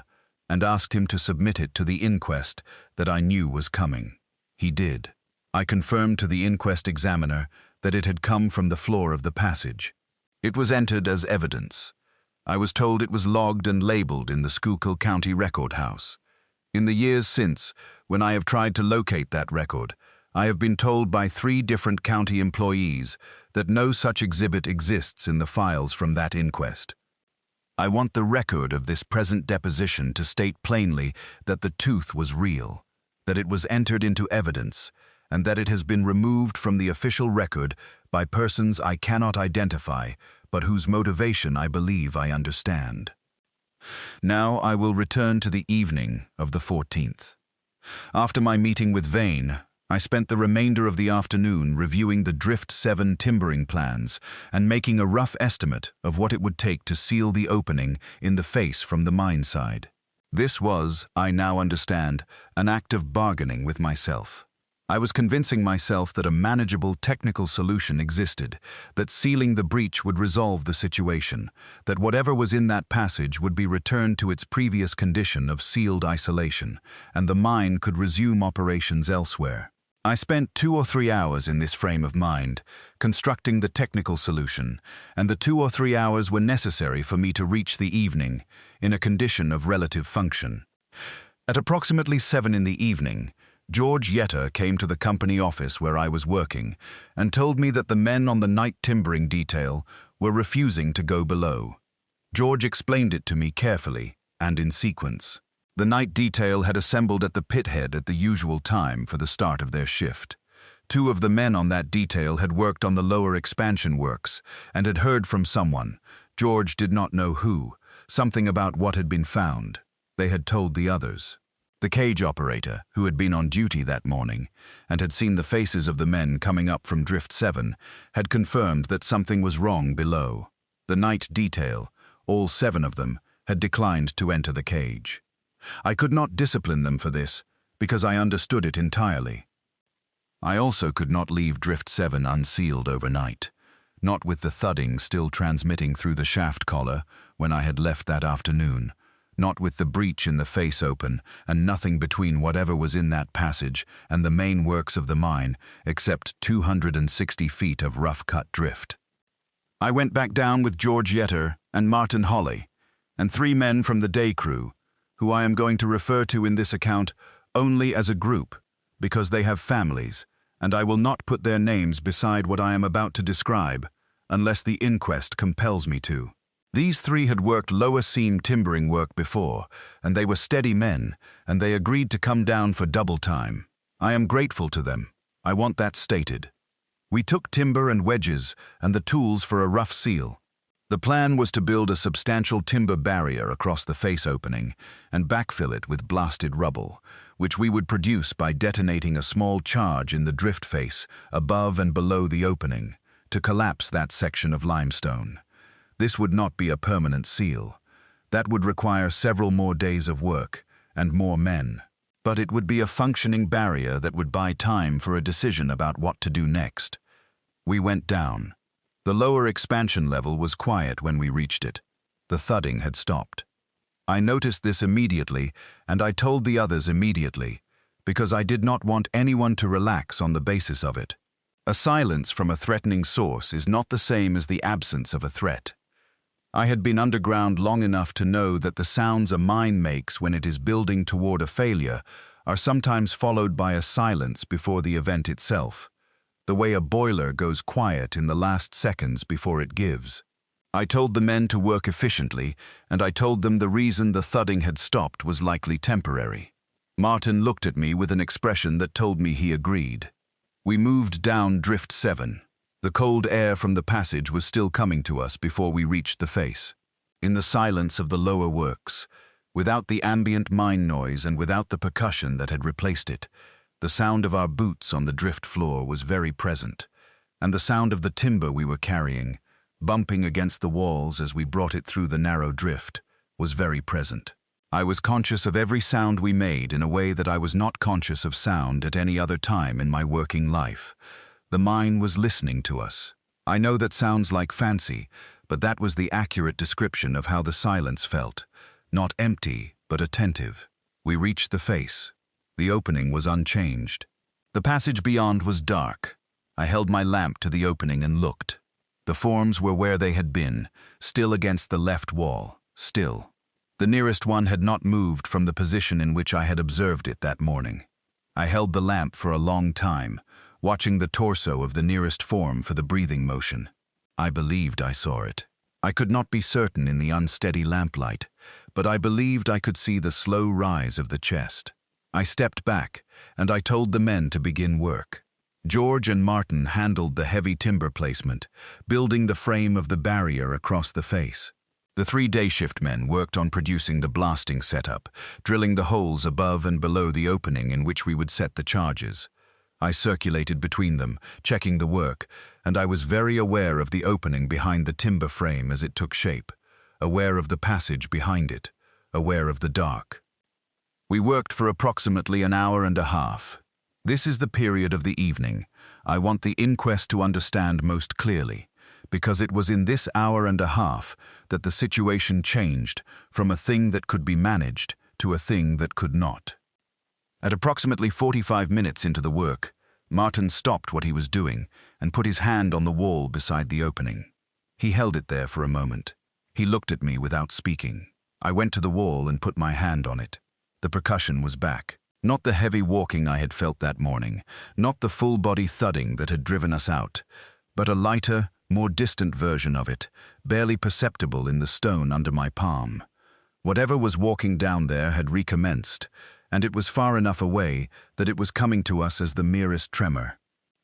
and asked him to submit it to the inquest that I knew was coming. He did. I confirmed to the inquest examiner that it had come from the floor of the passage. It was entered as evidence. I was told it was logged and labeled in the Schuylkill County Record House. In the years since, when I have tried to locate that record, I have been told by 3 different county employees that no such exhibit exists in the files from that inquest. I want the record of this present deposition to state plainly that the tooth was real, that it was entered into evidence, and that it has been removed from the official record by persons I cannot identify, but whose motivation I believe I understand. Now I will return to the evening of the 14th. After my meeting with Vane, I spent the remainder of the afternoon reviewing the Drift 7 timbering plans and making a rough estimate of what it would take to seal the opening in the face from the mine side. This was, I now understand, an act of bargaining with myself. I was convincing myself that a manageable technical solution existed, that sealing the breach would resolve the situation, that whatever was in that passage would be returned to its previous condition of sealed isolation, and the mine could resume operations elsewhere. I spent 2 or 3 hours in this frame of mind, constructing the technical solution, and the 2 or 3 hours were necessary for me to reach the evening in a condition of relative function. At approximately 7 in the evening, George Yetter came to the company office where I was working and told me that the men on the night timbering detail were refusing to go below. George explained it to me carefully and in sequence. The night detail had assembled at the pit head at the usual time for the start of their shift. 2 of the men on that detail had worked on the lower expansion works and had heard from someone, George did not know who, something about what had been found. They had told the others. The cage operator, who had been on duty that morning and had seen the faces of the men coming up from Drift 7, had confirmed that something was wrong below. The night detail, all 7 of them, had declined to enter the cage. I could not discipline them for this, because I understood it entirely. I also could not leave Drift 7 unsealed overnight, not with the thudding still transmitting through the shaft collar when I had left that afternoon, not with the breach in the face open and nothing between whatever was in that passage and the main works of the mine except 260 feet of rough-cut drift. I went back down with George Yetter and Martin Holly, and 3 men from the day crew, who I am going to refer to in this account only as a group, because they have families, and I will not put their names beside what I am about to describe, unless the inquest compels me to. These 3 had worked lower seam timbering work before, and they were steady men, and they agreed to come down for double time. I am grateful to them. I want that stated. We took timber and wedges and the tools for a rough seal. The plan was to build a substantial timber barrier across the face opening and backfill it with blasted rubble, which we would produce by detonating a small charge in the drift face above and below the opening to collapse that section of limestone. This would not be a permanent seal. That would require several more days of work and more men. But it would be a functioning barrier that would buy time for a decision about what to do next. We went down. The lower expansion level was quiet when we reached it. The thudding had stopped. I noticed this immediately, and I told the others immediately, because I did not want anyone to relax on the basis of it. A silence from a threatening source is not the same as the absence of a threat. I had been underground long enough to know that the sounds a mine makes when it is building toward a failure are sometimes followed by a silence before the event itself, the way a boiler goes quiet in the last seconds before it gives. I told the men to work efficiently, and I told them the reason the thudding had stopped was likely temporary. Martin looked at me with an expression that told me he agreed. We moved down Drift 7. The cold air from the passage was still coming to us before we reached the face. In the silence of the lower works, without the ambient mine noise and without the percussion that had replaced it, the sound of our boots on the drift floor was very present, and the sound of the timber we were carrying, bumping against the walls as we brought it through the narrow drift, was very present. I was conscious of every sound we made in a way that I was not conscious of sound at any other time in my working life. The mine was listening to us. I know that sounds like fancy, but that was the accurate description of how the silence felt. Not empty, but attentive. We reached the face. The opening was unchanged. The passage beyond was dark. I held my lamp to the opening and looked. The forms were where they had been, still against the left wall, still. The nearest one had not moved from the position in which I had observed it that morning. I held the lamp for a long time, watching the torso of the nearest form for the breathing motion. I believed I saw it. I could not be certain in the unsteady lamplight, but I believed I could see the slow rise of the chest. I stepped back, and I told the men to begin work. George and Martin handled the heavy timber placement, building the frame of the barrier across the face. The 3 day shift men worked on producing the blasting setup, drilling the holes above and below the opening in which we would set the charges. I circulated between them, checking the work, and I was very aware of the opening behind the timber frame as it took shape, aware of the passage behind it, aware of the dark. We worked for approximately an hour and a half. This is the period of the evening I want the inquest to understand most clearly, because it was in this hour and a half that the situation changed from a thing that could be managed to a thing that could not. At approximately 45 minutes into the work, Martin stopped what he was doing and put his hand on the wall beside the opening. He held it there for a moment. He looked at me without speaking. I went to the wall and put my hand on it. The percussion was back. Not the heavy walking I had felt that morning, not the full-body thudding that had driven us out, but a lighter, more distant version of it, barely perceptible in the stone under my palm. Whatever was walking down there had recommenced, and it was far enough away that it was coming to us as the merest tremor.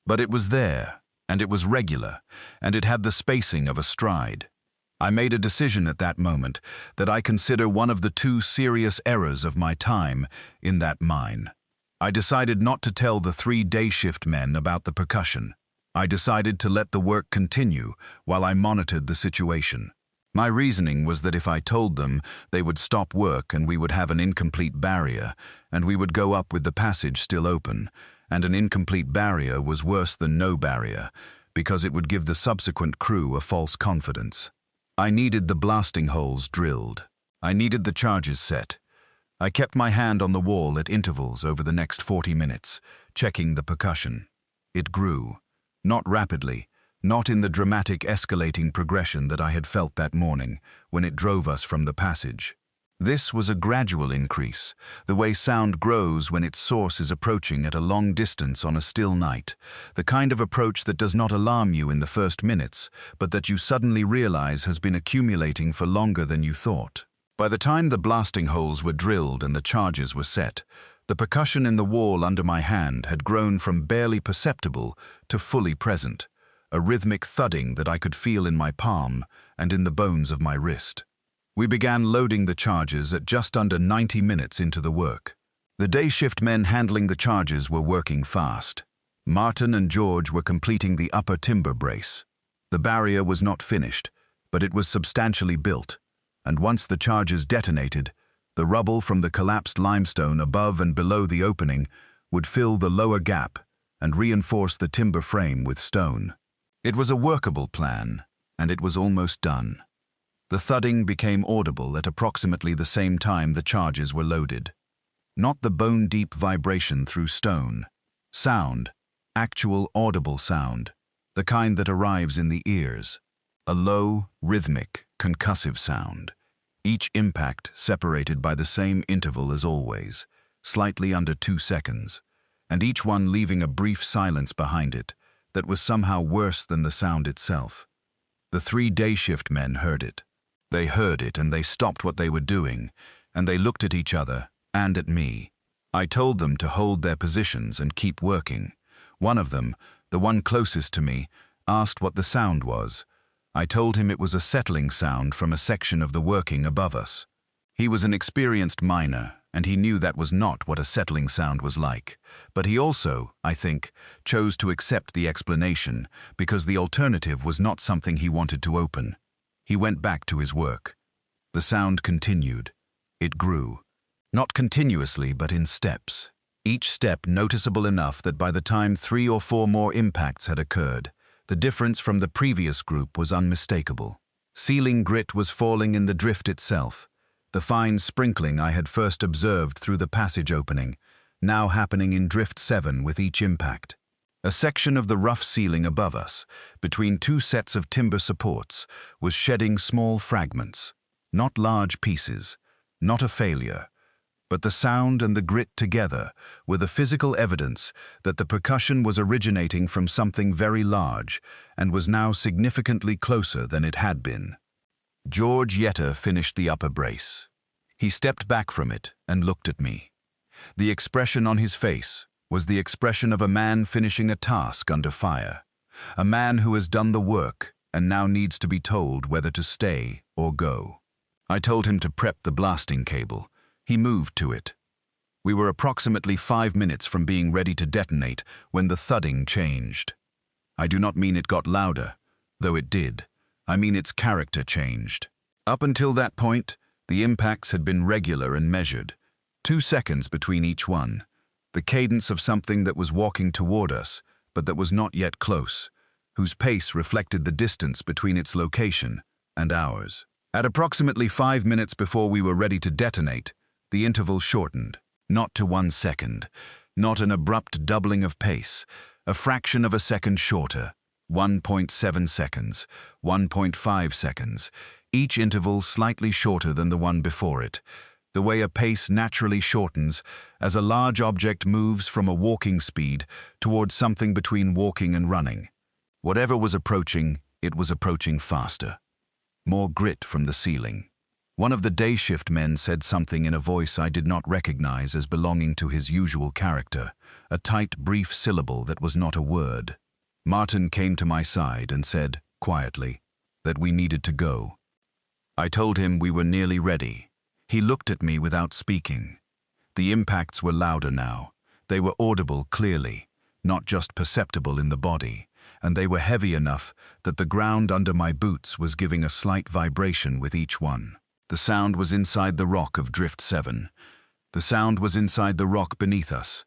But it was there, and it was regular, and it had the spacing of a stride. I made a decision at that moment that I consider one of the two serious errors of my time in that mine. I decided not to tell the 3 day shift men about the percussion. I decided to let the work continue while I monitored the situation. My reasoning was that if I told them, they would stop work and we would have an incomplete barrier, and we would go up with the passage still open, and an incomplete barrier was worse than no barrier, because it would give the subsequent crew a false confidence. I needed the blasting holes drilled. I needed the charges set. I kept my hand on the wall at intervals over the next 40 minutes, checking the percussion. It grew. Not rapidly, not in the dramatic escalating progression that I had felt that morning when it drove us from the passage. This was a gradual increase, the way sound grows when its source is approaching at a long distance on a still night, the kind of approach that does not alarm you in the first minutes, but that you suddenly realize has been accumulating for longer than you thought. By the time the blasting holes were drilled and the charges were set, the percussion in the wall under my hand had grown from barely perceptible to fully present, a rhythmic thudding that I could feel in my palm and in the bones of my wrist. We began loading the charges at just under 90 minutes into the work. The day shift men handling the charges were working fast. Martin and George were completing the upper timber brace. The barrier was not finished, but it was substantially built, and once the charges detonated, the rubble from the collapsed limestone above and below the opening would fill the lower gap and reinforce the timber frame with stone. It was a workable plan, and it was almost done. The thudding became audible at approximately the same time the charges were loaded. Not the bone-deep vibration through stone. Sound, actual audible sound, the kind that arrives in the ears. A low, rhythmic, concussive sound. Each impact separated by the same interval as always, slightly under 2 seconds, and each one leaving a brief silence behind it that was somehow worse than the sound itself. The 3 day shift men heard it. They heard it and they stopped what they were doing, and they looked at each other and at me. I told them to hold their positions and keep working. One of them, the one closest to me, asked what the sound was. I told him it was a settling sound from a section of the working above us. He was an experienced miner, and he knew that was not what a settling sound was like. But he also, I think, chose to accept the explanation because the alternative was not something he wanted to open. He went back to his work. The sound continued. It grew. Not continuously, but in steps. Each step noticeable enough that by the time 3 or 4 more impacts had occurred, the difference from the previous group was unmistakable. Ceiling grit was falling in the drift itself, the fine sprinkling I had first observed through the passage opening, now happening in drift 7 with each impact. A section of the rough ceiling above us, between 2 sets of timber supports, was shedding small fragments. Not large pieces, not a failure, but the sound and the grit together were the physical evidence that the percussion was originating from something very large and was now significantly closer than it had been. George Yetter finished the upper brace. He stepped back from it and looked at me. The expression on his face was the expression of a man finishing a task under fire, a man who has done the work and now needs to be told whether to stay or go. I told him to prep the blasting cable. He moved to it. We were approximately 5 minutes from being ready to detonate when the thudding changed. I do not mean it got louder, though it did. I mean its character changed. Up until that point, the impacts had been regular and measured, 2 seconds between each one. The cadence of something that was walking toward us, but that was not yet close, whose pace reflected the distance between its location and ours. At approximately 5 minutes before we were ready to detonate, the interval shortened, not to 1 second, not an abrupt doubling of pace, a fraction of a second shorter, 1.7 seconds, 1.5 seconds, each interval slightly shorter than the one before it, the way a pace naturally shortens as a large object moves from a walking speed towards something between walking and running. Whatever was approaching, it was approaching faster. More grit from the ceiling. One of the day shift men said something in a voice I did not recognize as belonging to his usual character, a tight, brief syllable that was not a word. Martin came to my side and said, quietly, that we needed to go. I told him we were nearly ready. He looked at me without speaking. The impacts were louder now. They were audible clearly, not just perceptible in the body, and they were heavy enough that the ground under my boots was giving a slight vibration with each one. The sound was inside the rock of Drift 7. The sound was inside the rock beneath us.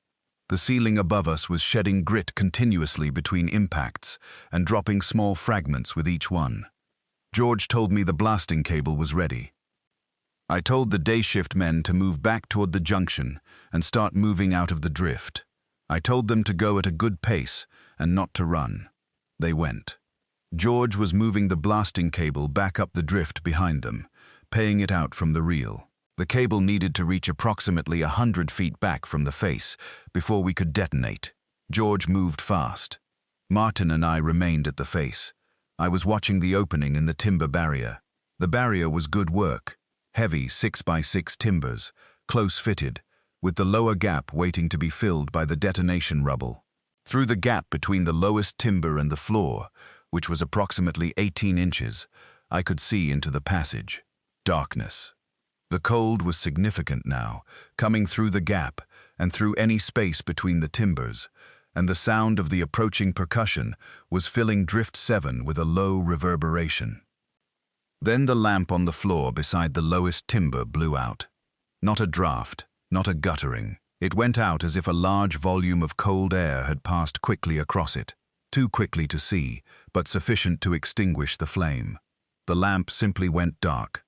The ceiling above us was shedding grit continuously between impacts and dropping small fragments with each one. George told me the blasting cable was ready. I told the day shift men to move back toward the junction and start moving out of the drift. I told them to go at a good pace and not to run. They went. George was moving the blasting cable back up the drift behind them, paying it out from the reel. The cable needed to reach approximately 100 feet back from the face before we could detonate. George moved fast. Martin and I remained at the face. I was watching the opening in the timber barrier. The barrier was good work. Heavy 6x6 timbers, close-fitted, with the lower gap waiting to be filled by the detonation rubble. Through the gap between the lowest timber and the floor, which was approximately 18 inches, I could see into the passage. Darkness. The cold was significant now, coming through the gap and through any space between the timbers, and the sound of the approaching percussion was filling Drift 7 with a low reverberation. Then the lamp on the floor beside the lowest timber blew out. Not a draft, not a guttering. It went out as if a large volume of cold air had passed quickly across it, too quickly to see, but sufficient to extinguish the flame. The lamp simply went dark.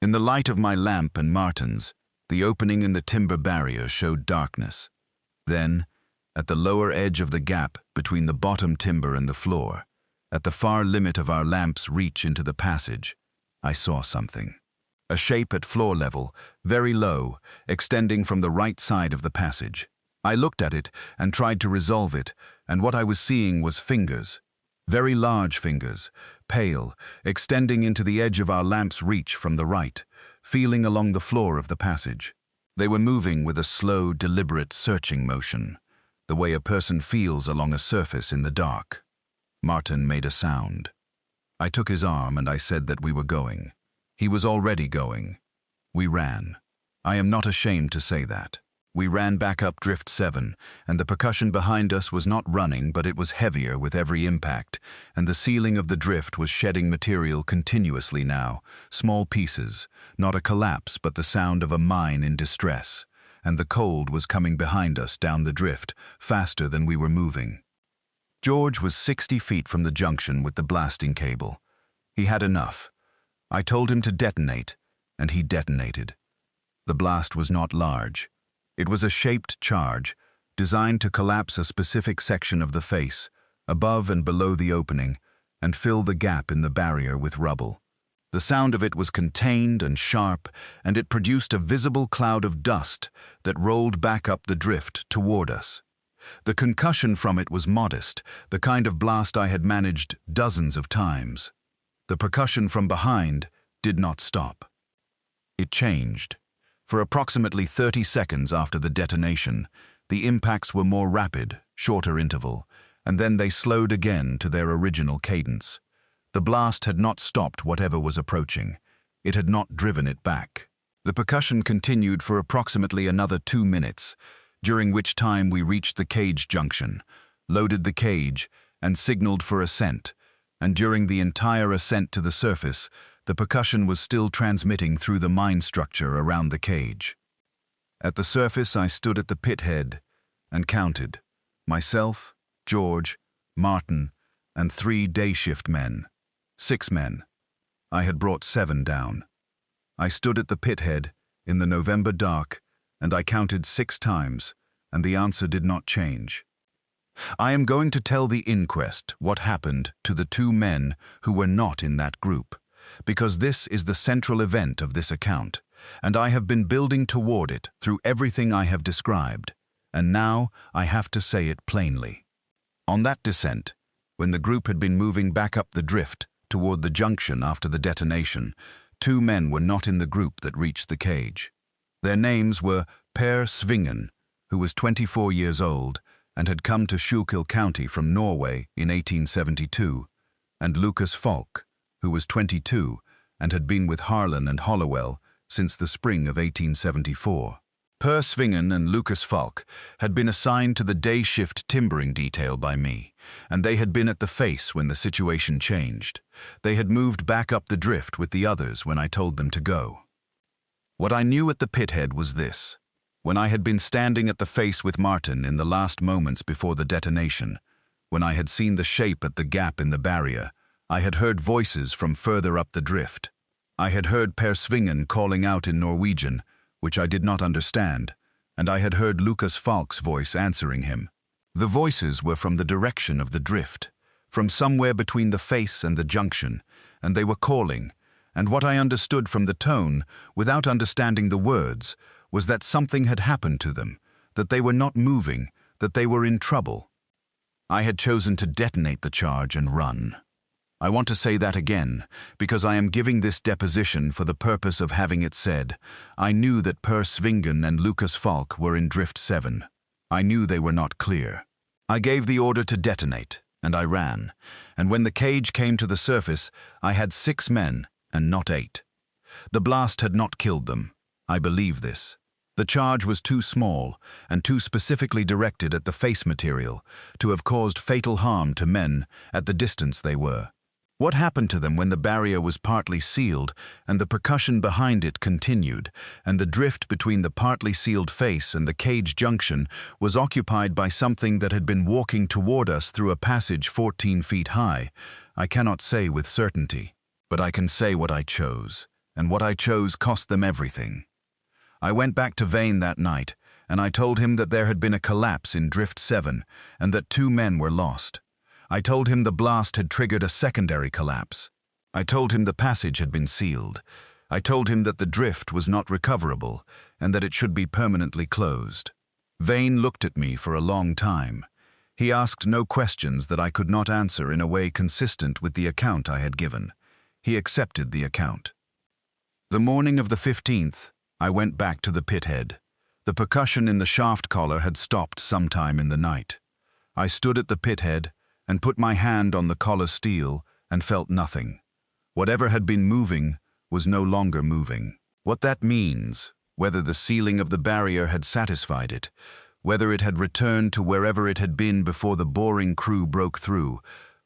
In the light of my lamp and Martin's, the opening in the timber barrier showed darkness. Then, at the lower edge of the gap between the bottom timber and the floor, at the far limit of our lamp's reach into the passage, I saw something. A shape at floor level, very low, extending from the right side of the passage. I looked at it and tried to resolve it, and what I was seeing was fingers. Very large fingers, pale, extending into the edge of our lamp's reach from the right, feeling along the floor of the passage. They were moving with a slow, deliberate, searching motion, the way a person feels along a surface in the dark. Martin made a sound. I took his arm and I said that we were going. He was already going. We ran. I am not ashamed to say that. We ran back up Drift 7, and the percussion behind us was not running, but it was heavier with every impact, and the ceiling of the drift was shedding material continuously now, small pieces, not a collapse but the sound of a mine in distress, and the cold was coming behind us down the drift, faster than we were moving. George was 60 feet from the junction with the blasting cable. He had enough. I told him to detonate, and he detonated. The blast was not large. It was a shaped charge, designed to collapse a specific section of the face, above and below the opening, and fill the gap in the barrier with rubble. The sound of it was contained and sharp, and it produced a visible cloud of dust that rolled back up the drift toward us. The concussion from it was modest, the kind of blast I had managed dozens of times. The percussion from behind did not stop. It changed. For approximately 30 seconds after the detonation, the impacts were more rapid, shorter interval, and then they slowed again to their original cadence. The blast had not stopped whatever was approaching. It had not driven it back. The percussion continued for approximately another 2 minutes, during which time we reached the cage junction, loaded the cage, and signaled for ascent, and during the entire ascent to the surface, the percussion was still transmitting through the mine structure around the cage. At the surface, I stood at the pit head and counted. Myself, George, Martin, and 3 day shift men. 6 men. I had brought 7 down. I stood at the pit head in the November dark, and I counted 6 times, and the answer did not change. I am going to tell the inquest what happened to the 2 men who were not in that group, because this is the central event of this account, and I have been building toward it through everything I have described, and now I have to say it plainly. On that descent, when the group had been moving back up the drift toward the junction after the detonation, 2 men were not in the group that reached the cage. Their names were Per Svingen, who was 24 years old and had come to Schuylkill County from Norway in 1872, and Lucas Falk, who was 22 and had been with Harlan and Hollowell since the spring of 1874. Per Svingen and Lucas Falk had been assigned to the day shift timbering detail by me, and they had been at the face when the situation changed. They had moved back up the drift with the others when I told them to go. What I knew at the pithead was this. When I had been standing at the face with Martin in the last moments before the detonation, when I had seen the shape at the gap in the barrier, I had heard voices from further up the drift. I had heard Per Svingen calling out in Norwegian, which I did not understand, and I had heard Lucas Falk's voice answering him. The voices were from the direction of the drift, from somewhere between the face and the junction, and they were calling, and what I understood from the tone, without understanding the words, was that something had happened to them, that they were not moving, that they were in trouble. I had chosen to detonate the charge and run. I want to say that again, because I am giving this deposition for the purpose of having it said. I knew that Per Svingen and Lucas Falk were in Drift 7. I knew they were not clear. I gave the order to detonate, and I ran, and when the cage came to the surface, I had 6 men, and not 8. The blast had not killed them. I believe this. The charge was too small, and too specifically directed at the face material, to have caused fatal harm to men at the distance they were. What happened to them when the barrier was partly sealed and the percussion behind it continued, and the drift between the partly sealed face and the cage junction was occupied by something that had been walking toward us through a passage 14 feet high, I cannot say with certainty, but I can say what I chose, and what I chose cost them everything. I went back to Vane that night, and I told him that there had been a collapse in Drift 7 and that 2 men were lost. I told him the blast had triggered a secondary collapse. I told him the passage had been sealed. I told him that the drift was not recoverable and that it should be permanently closed. Vane looked at me for a long time. He asked no questions that I could not answer in a way consistent with the account I had given. He accepted the account. The morning of the 15th, I went back to the pithead. The percussion in the shaft collar had stopped sometime in the night. I stood at the pithead and put my hand on the collar steel and felt nothing. Whatever had been moving was no longer moving. What that means, whether the sealing of the barrier had satisfied it, whether it had returned to wherever it had been before the boring crew broke through,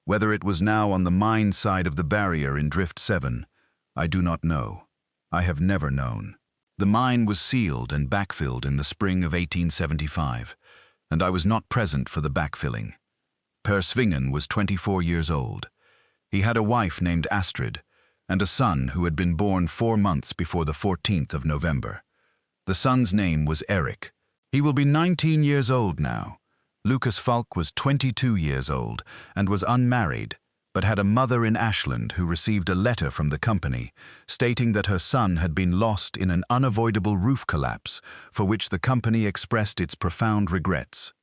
whether it was now on the mine side of the barrier in Drift 7, I do not know. I have never known. The mine was sealed and backfilled in the spring of 1875, and I was not present for the backfilling. Per Svingen was 24 years old. He had a wife named Astrid, and a son who had been born 4 months before the 14th of November. The son's name was Eric. He will be 19 years old now. Lucas Falk was 22 years old and was unmarried, but had a mother in Ashland who received a letter from the company stating that her son had been lost in an unavoidable roof collapse for which the company expressed its profound regrets.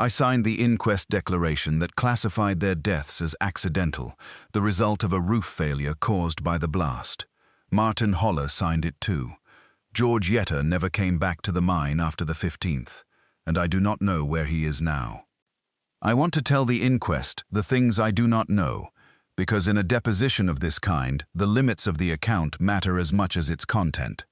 I signed the inquest declaration that classified their deaths as accidental, the result of a roof failure caused by the blast. Martin Holler signed it too. George Yetta never came back to the mine after the 15th, and I do not know where he is now. I want to tell the inquest the things I do not know, because in a deposition of this kind, the limits of the account matter as much as its content.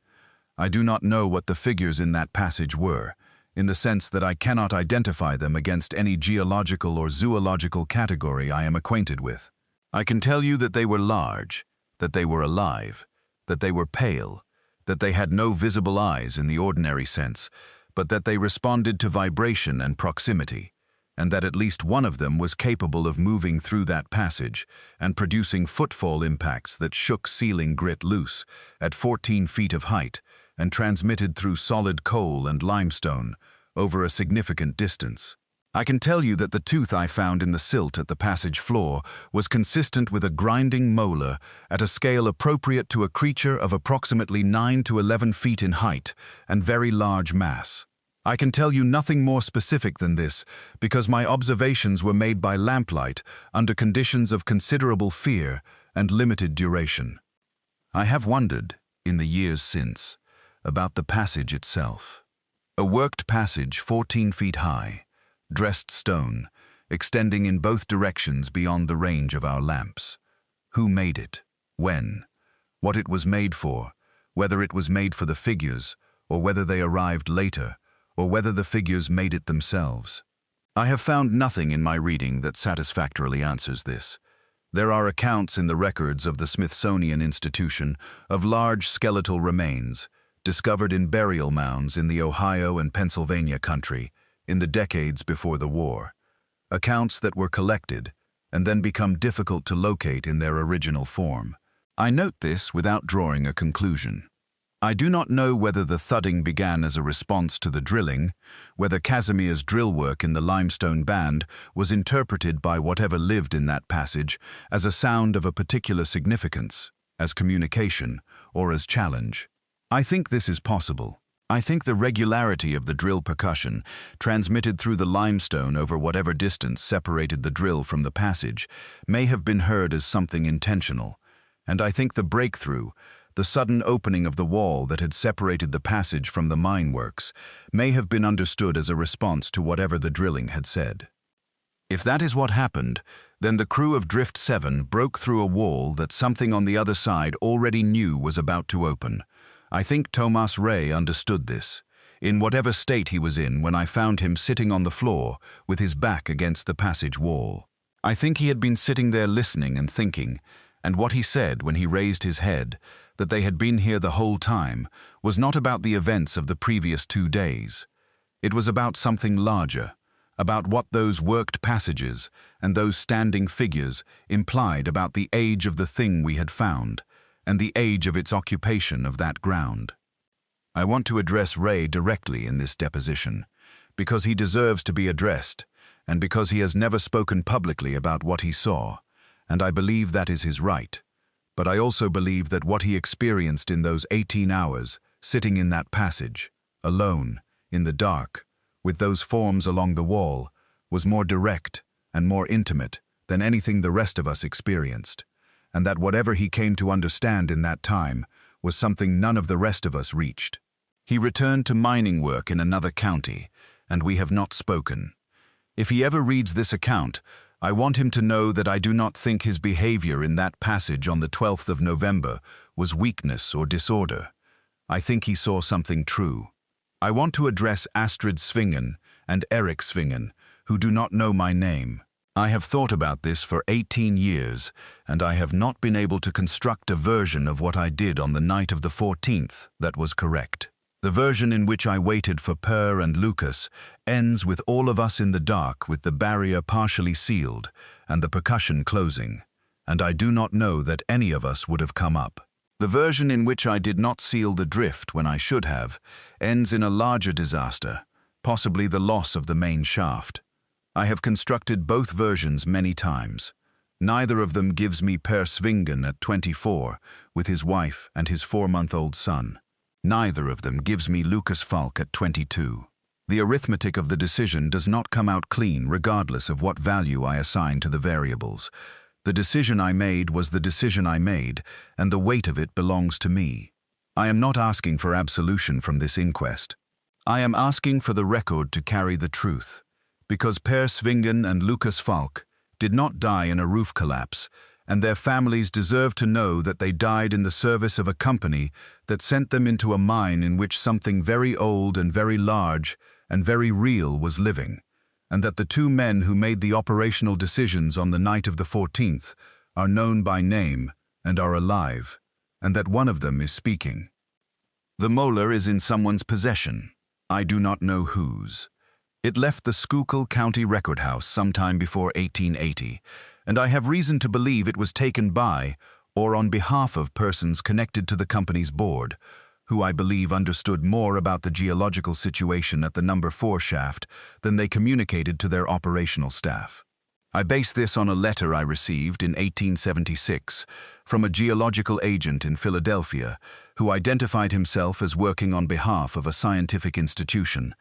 I do not know what the figures in that passage were, in the sense that I cannot identify them against any geological or zoological category I am acquainted with. I can tell you that they were large, that they were alive, that they were pale, that they had no visible eyes in the ordinary sense, but that they responded to vibration and proximity, and that at least one of them was capable of moving through that passage and producing footfall impacts that shook ceiling grit loose at 14 feet of height and transmitted through solid coal and limestone over a significant distance. I can tell you that the tooth I found in the silt at the passage floor was consistent with a grinding molar at a scale appropriate to a creature of approximately 9 to 11 feet in height and very large mass. I can tell you nothing more specific than this because my observations were made by lamplight under conditions of considerable fear and limited duration. I have wondered, in the years since, about the passage itself. A worked passage 14 feet high, dressed stone, extending in both directions beyond the range of our lamps. Who made it? When? What it was made for? Whether it was made for the figures, or whether they arrived later, or whether the figures made it themselves. I have found nothing in my reading that satisfactorily answers this. There are accounts in the records of the Smithsonian Institution of large skeletal remains discovered in burial mounds in the Ohio and Pennsylvania country in the decades before the war. Accounts that were collected and then become difficult to locate in their original form. I note this without drawing a conclusion. I do not know whether the thudding began as a response to the drilling, whether Casimir's drill work in the limestone band was interpreted by whatever lived in that passage as a sound of a particular significance, as communication, or as challenge. I think this is possible. I think the regularity of the drill percussion, transmitted through the limestone over whatever distance separated the drill from the passage, may have been heard as something intentional, and I think the breakthrough, the sudden opening of the wall that had separated the passage from the mine works, may have been understood as a response to whatever the drilling had said. If that is what happened, then the crew of Drift 7 broke through a wall that something on the other side already knew was about to open. I think Thomas Ray understood this, in whatever state he was in when I found him sitting on the floor with his back against the passage wall. I think he had been sitting there listening and thinking, and what he said when he raised his head, that they had been here the whole time, was not about the events of the previous 2 days. It was about something larger, about what those worked passages and those standing figures implied about the age of the thing we had found, and the age of its occupation of that ground. I want to address Ray directly in this deposition, because he deserves to be addressed, and because he has never spoken publicly about what he saw, and I believe that is his right. But I also believe that what he experienced in those 18 hours, sitting in that passage, alone, in the dark, with those forms along the wall, was more direct and more intimate than anything the rest of us experienced, and that whatever he came to understand in that time was something none of the rest of us reached. He returned to mining work in another county, and we have not spoken. If he ever reads this account, I want him to know that I do not think his behavior in that passage on the 12th of November was weakness or disorder. I think he saw something true. I want to address Astrid Svingen and Eric Svingen, who do not know my name. I have thought about this for 18 years, and I have not been able to construct a version of what I did on the night of the 14th that was correct. The version in which I waited for Per and Lucas ends with all of us in the dark with the barrier partially sealed and the percussion closing, and I do not know that any of us would have come up. The version in which I did not seal the drift when I should have ends in a larger disaster, possibly the loss of the main shaft. I have constructed both versions many times. Neither of them gives me Per Svingen at 24 with his wife and his 4-month-old son. Neither of them gives me Lucas Falk at 22. The arithmetic of the decision does not come out clean regardless of what value I assign to the variables. The decision I made was the decision I made, and the weight of it belongs to me. I am not asking for absolution from this inquest. I am asking for the record to carry the truth, because Per Svingen and Lucas Falk did not die in a roof collapse, and their families deserve to know that they died in the service of a company that sent them into a mine in which something very old and very large and very real was living, and that the 2 men who made the operational decisions on the night of the 14th are known by name and are alive, and that one of them is speaking. The molar is in someone's possession. I do not know whose. It left the Schuylkill County Record House sometime before 1880, and I have reason to believe it was taken by or on behalf of persons connected to the company's board, who I believe understood more about the geological situation at the number 4 shaft than they communicated to their operational staff. I base this on a letter I received in 1876 from a geological agent in Philadelphia who identified himself as working on behalf of a scientific institution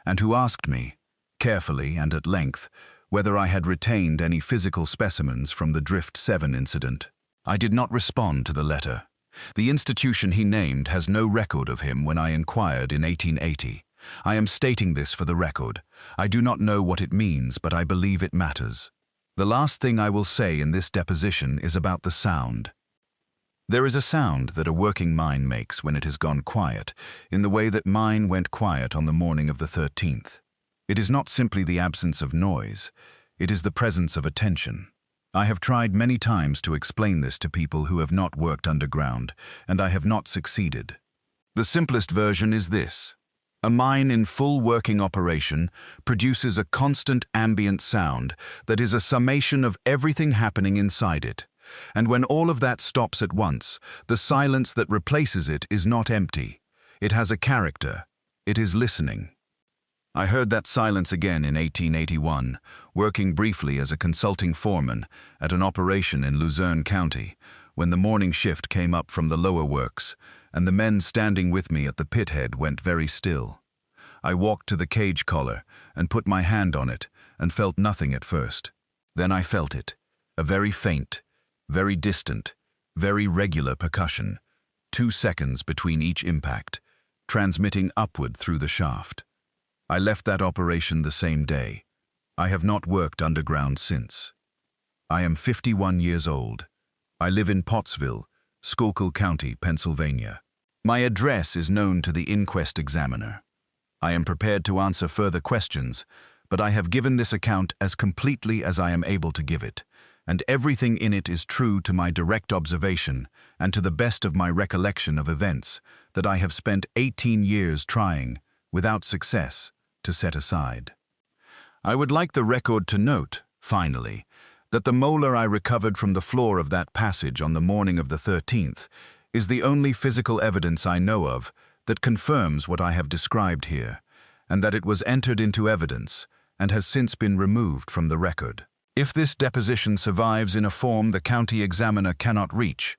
and who asked me, carefully and at length, whether I had retained any physical specimens from the Drift 7 incident. I did not respond to the letter. The institution he named has no record of him when I inquired in 1880. I am stating this for the record. I do not know what it means, but I believe it matters. The last thing I will say in this deposition is about the sound. There is a sound that a working mine makes when it has gone quiet, in the way that mine went quiet on the morning of the 13th. It is not simply the absence of noise, it is the presence of attention. I have tried many times to explain this to people who have not worked underground, and I have not succeeded. The simplest version is this. A mine in full working operation produces a constant ambient sound that is a summation of everything happening inside it. And when all of that stops at once, the silence that replaces it is not empty. It has a character. It is listening. I heard that silence again in 1881, working briefly as a consulting foreman at an operation in Luzerne County, when the morning shift came up from the lower works, and the men standing with me at the pit head went very still. I walked to the cage collar and put my hand on it and felt nothing at first. Then I felt it, a very faint, very distant, very regular percussion, 2 seconds between each impact, transmitting upward through the shaft. I left that operation the same day. I have not worked underground since. I am 51 years old. I live in Pottsville, Schuylkill County, Pennsylvania. My address is known to the inquest examiner. I am prepared to answer further questions, but I have given this account as completely as I am able to give it, and everything in it is true to my direct observation and to the best of my recollection of events that I have spent 18 years trying, without success, to set aside. I would like the record to note, finally, that the molar I recovered from the floor of that passage on the morning of the 13th is the only physical evidence I know of that confirms what I have described here, and that it was entered into evidence and has since been removed from the record. If this deposition survives in a form the county examiner cannot reach,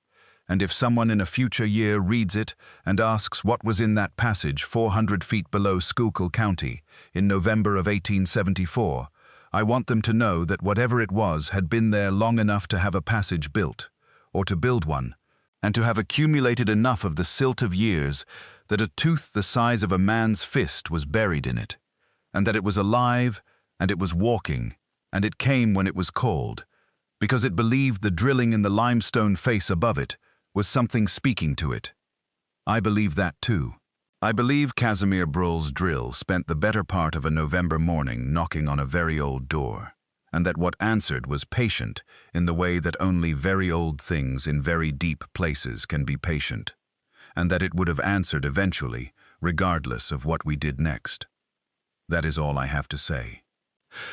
and if someone in a future year reads it and asks what was in that passage 400 feet below Schuylkill County in November of 1874, I want them to know that whatever it was had been there long enough to have a passage built, or to build one, and to have accumulated enough of the silt of years that a tooth the size of a man's fist was buried in it, and that it was alive, and it was walking, and it came when it was called, because it believed the drilling in the limestone face above it was something speaking to it. I believe that too. I believe Casimir Brull's drill spent the better part of a November morning knocking on a very old door, and that what answered was patient in the way that only very old things in very deep places can be patient, and that it would have answered eventually, regardless of what we did next. That is all I have to say.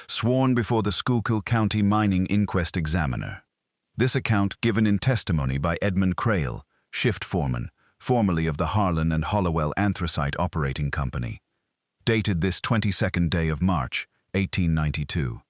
Sworn before the Schuylkill County Mining Inquest Examiner. This account given in testimony by Edmund Crail, shift foreman, formerly of the Harlan and Hollowell Anthracite Operating Company. Dated this 22nd day of March, 1892.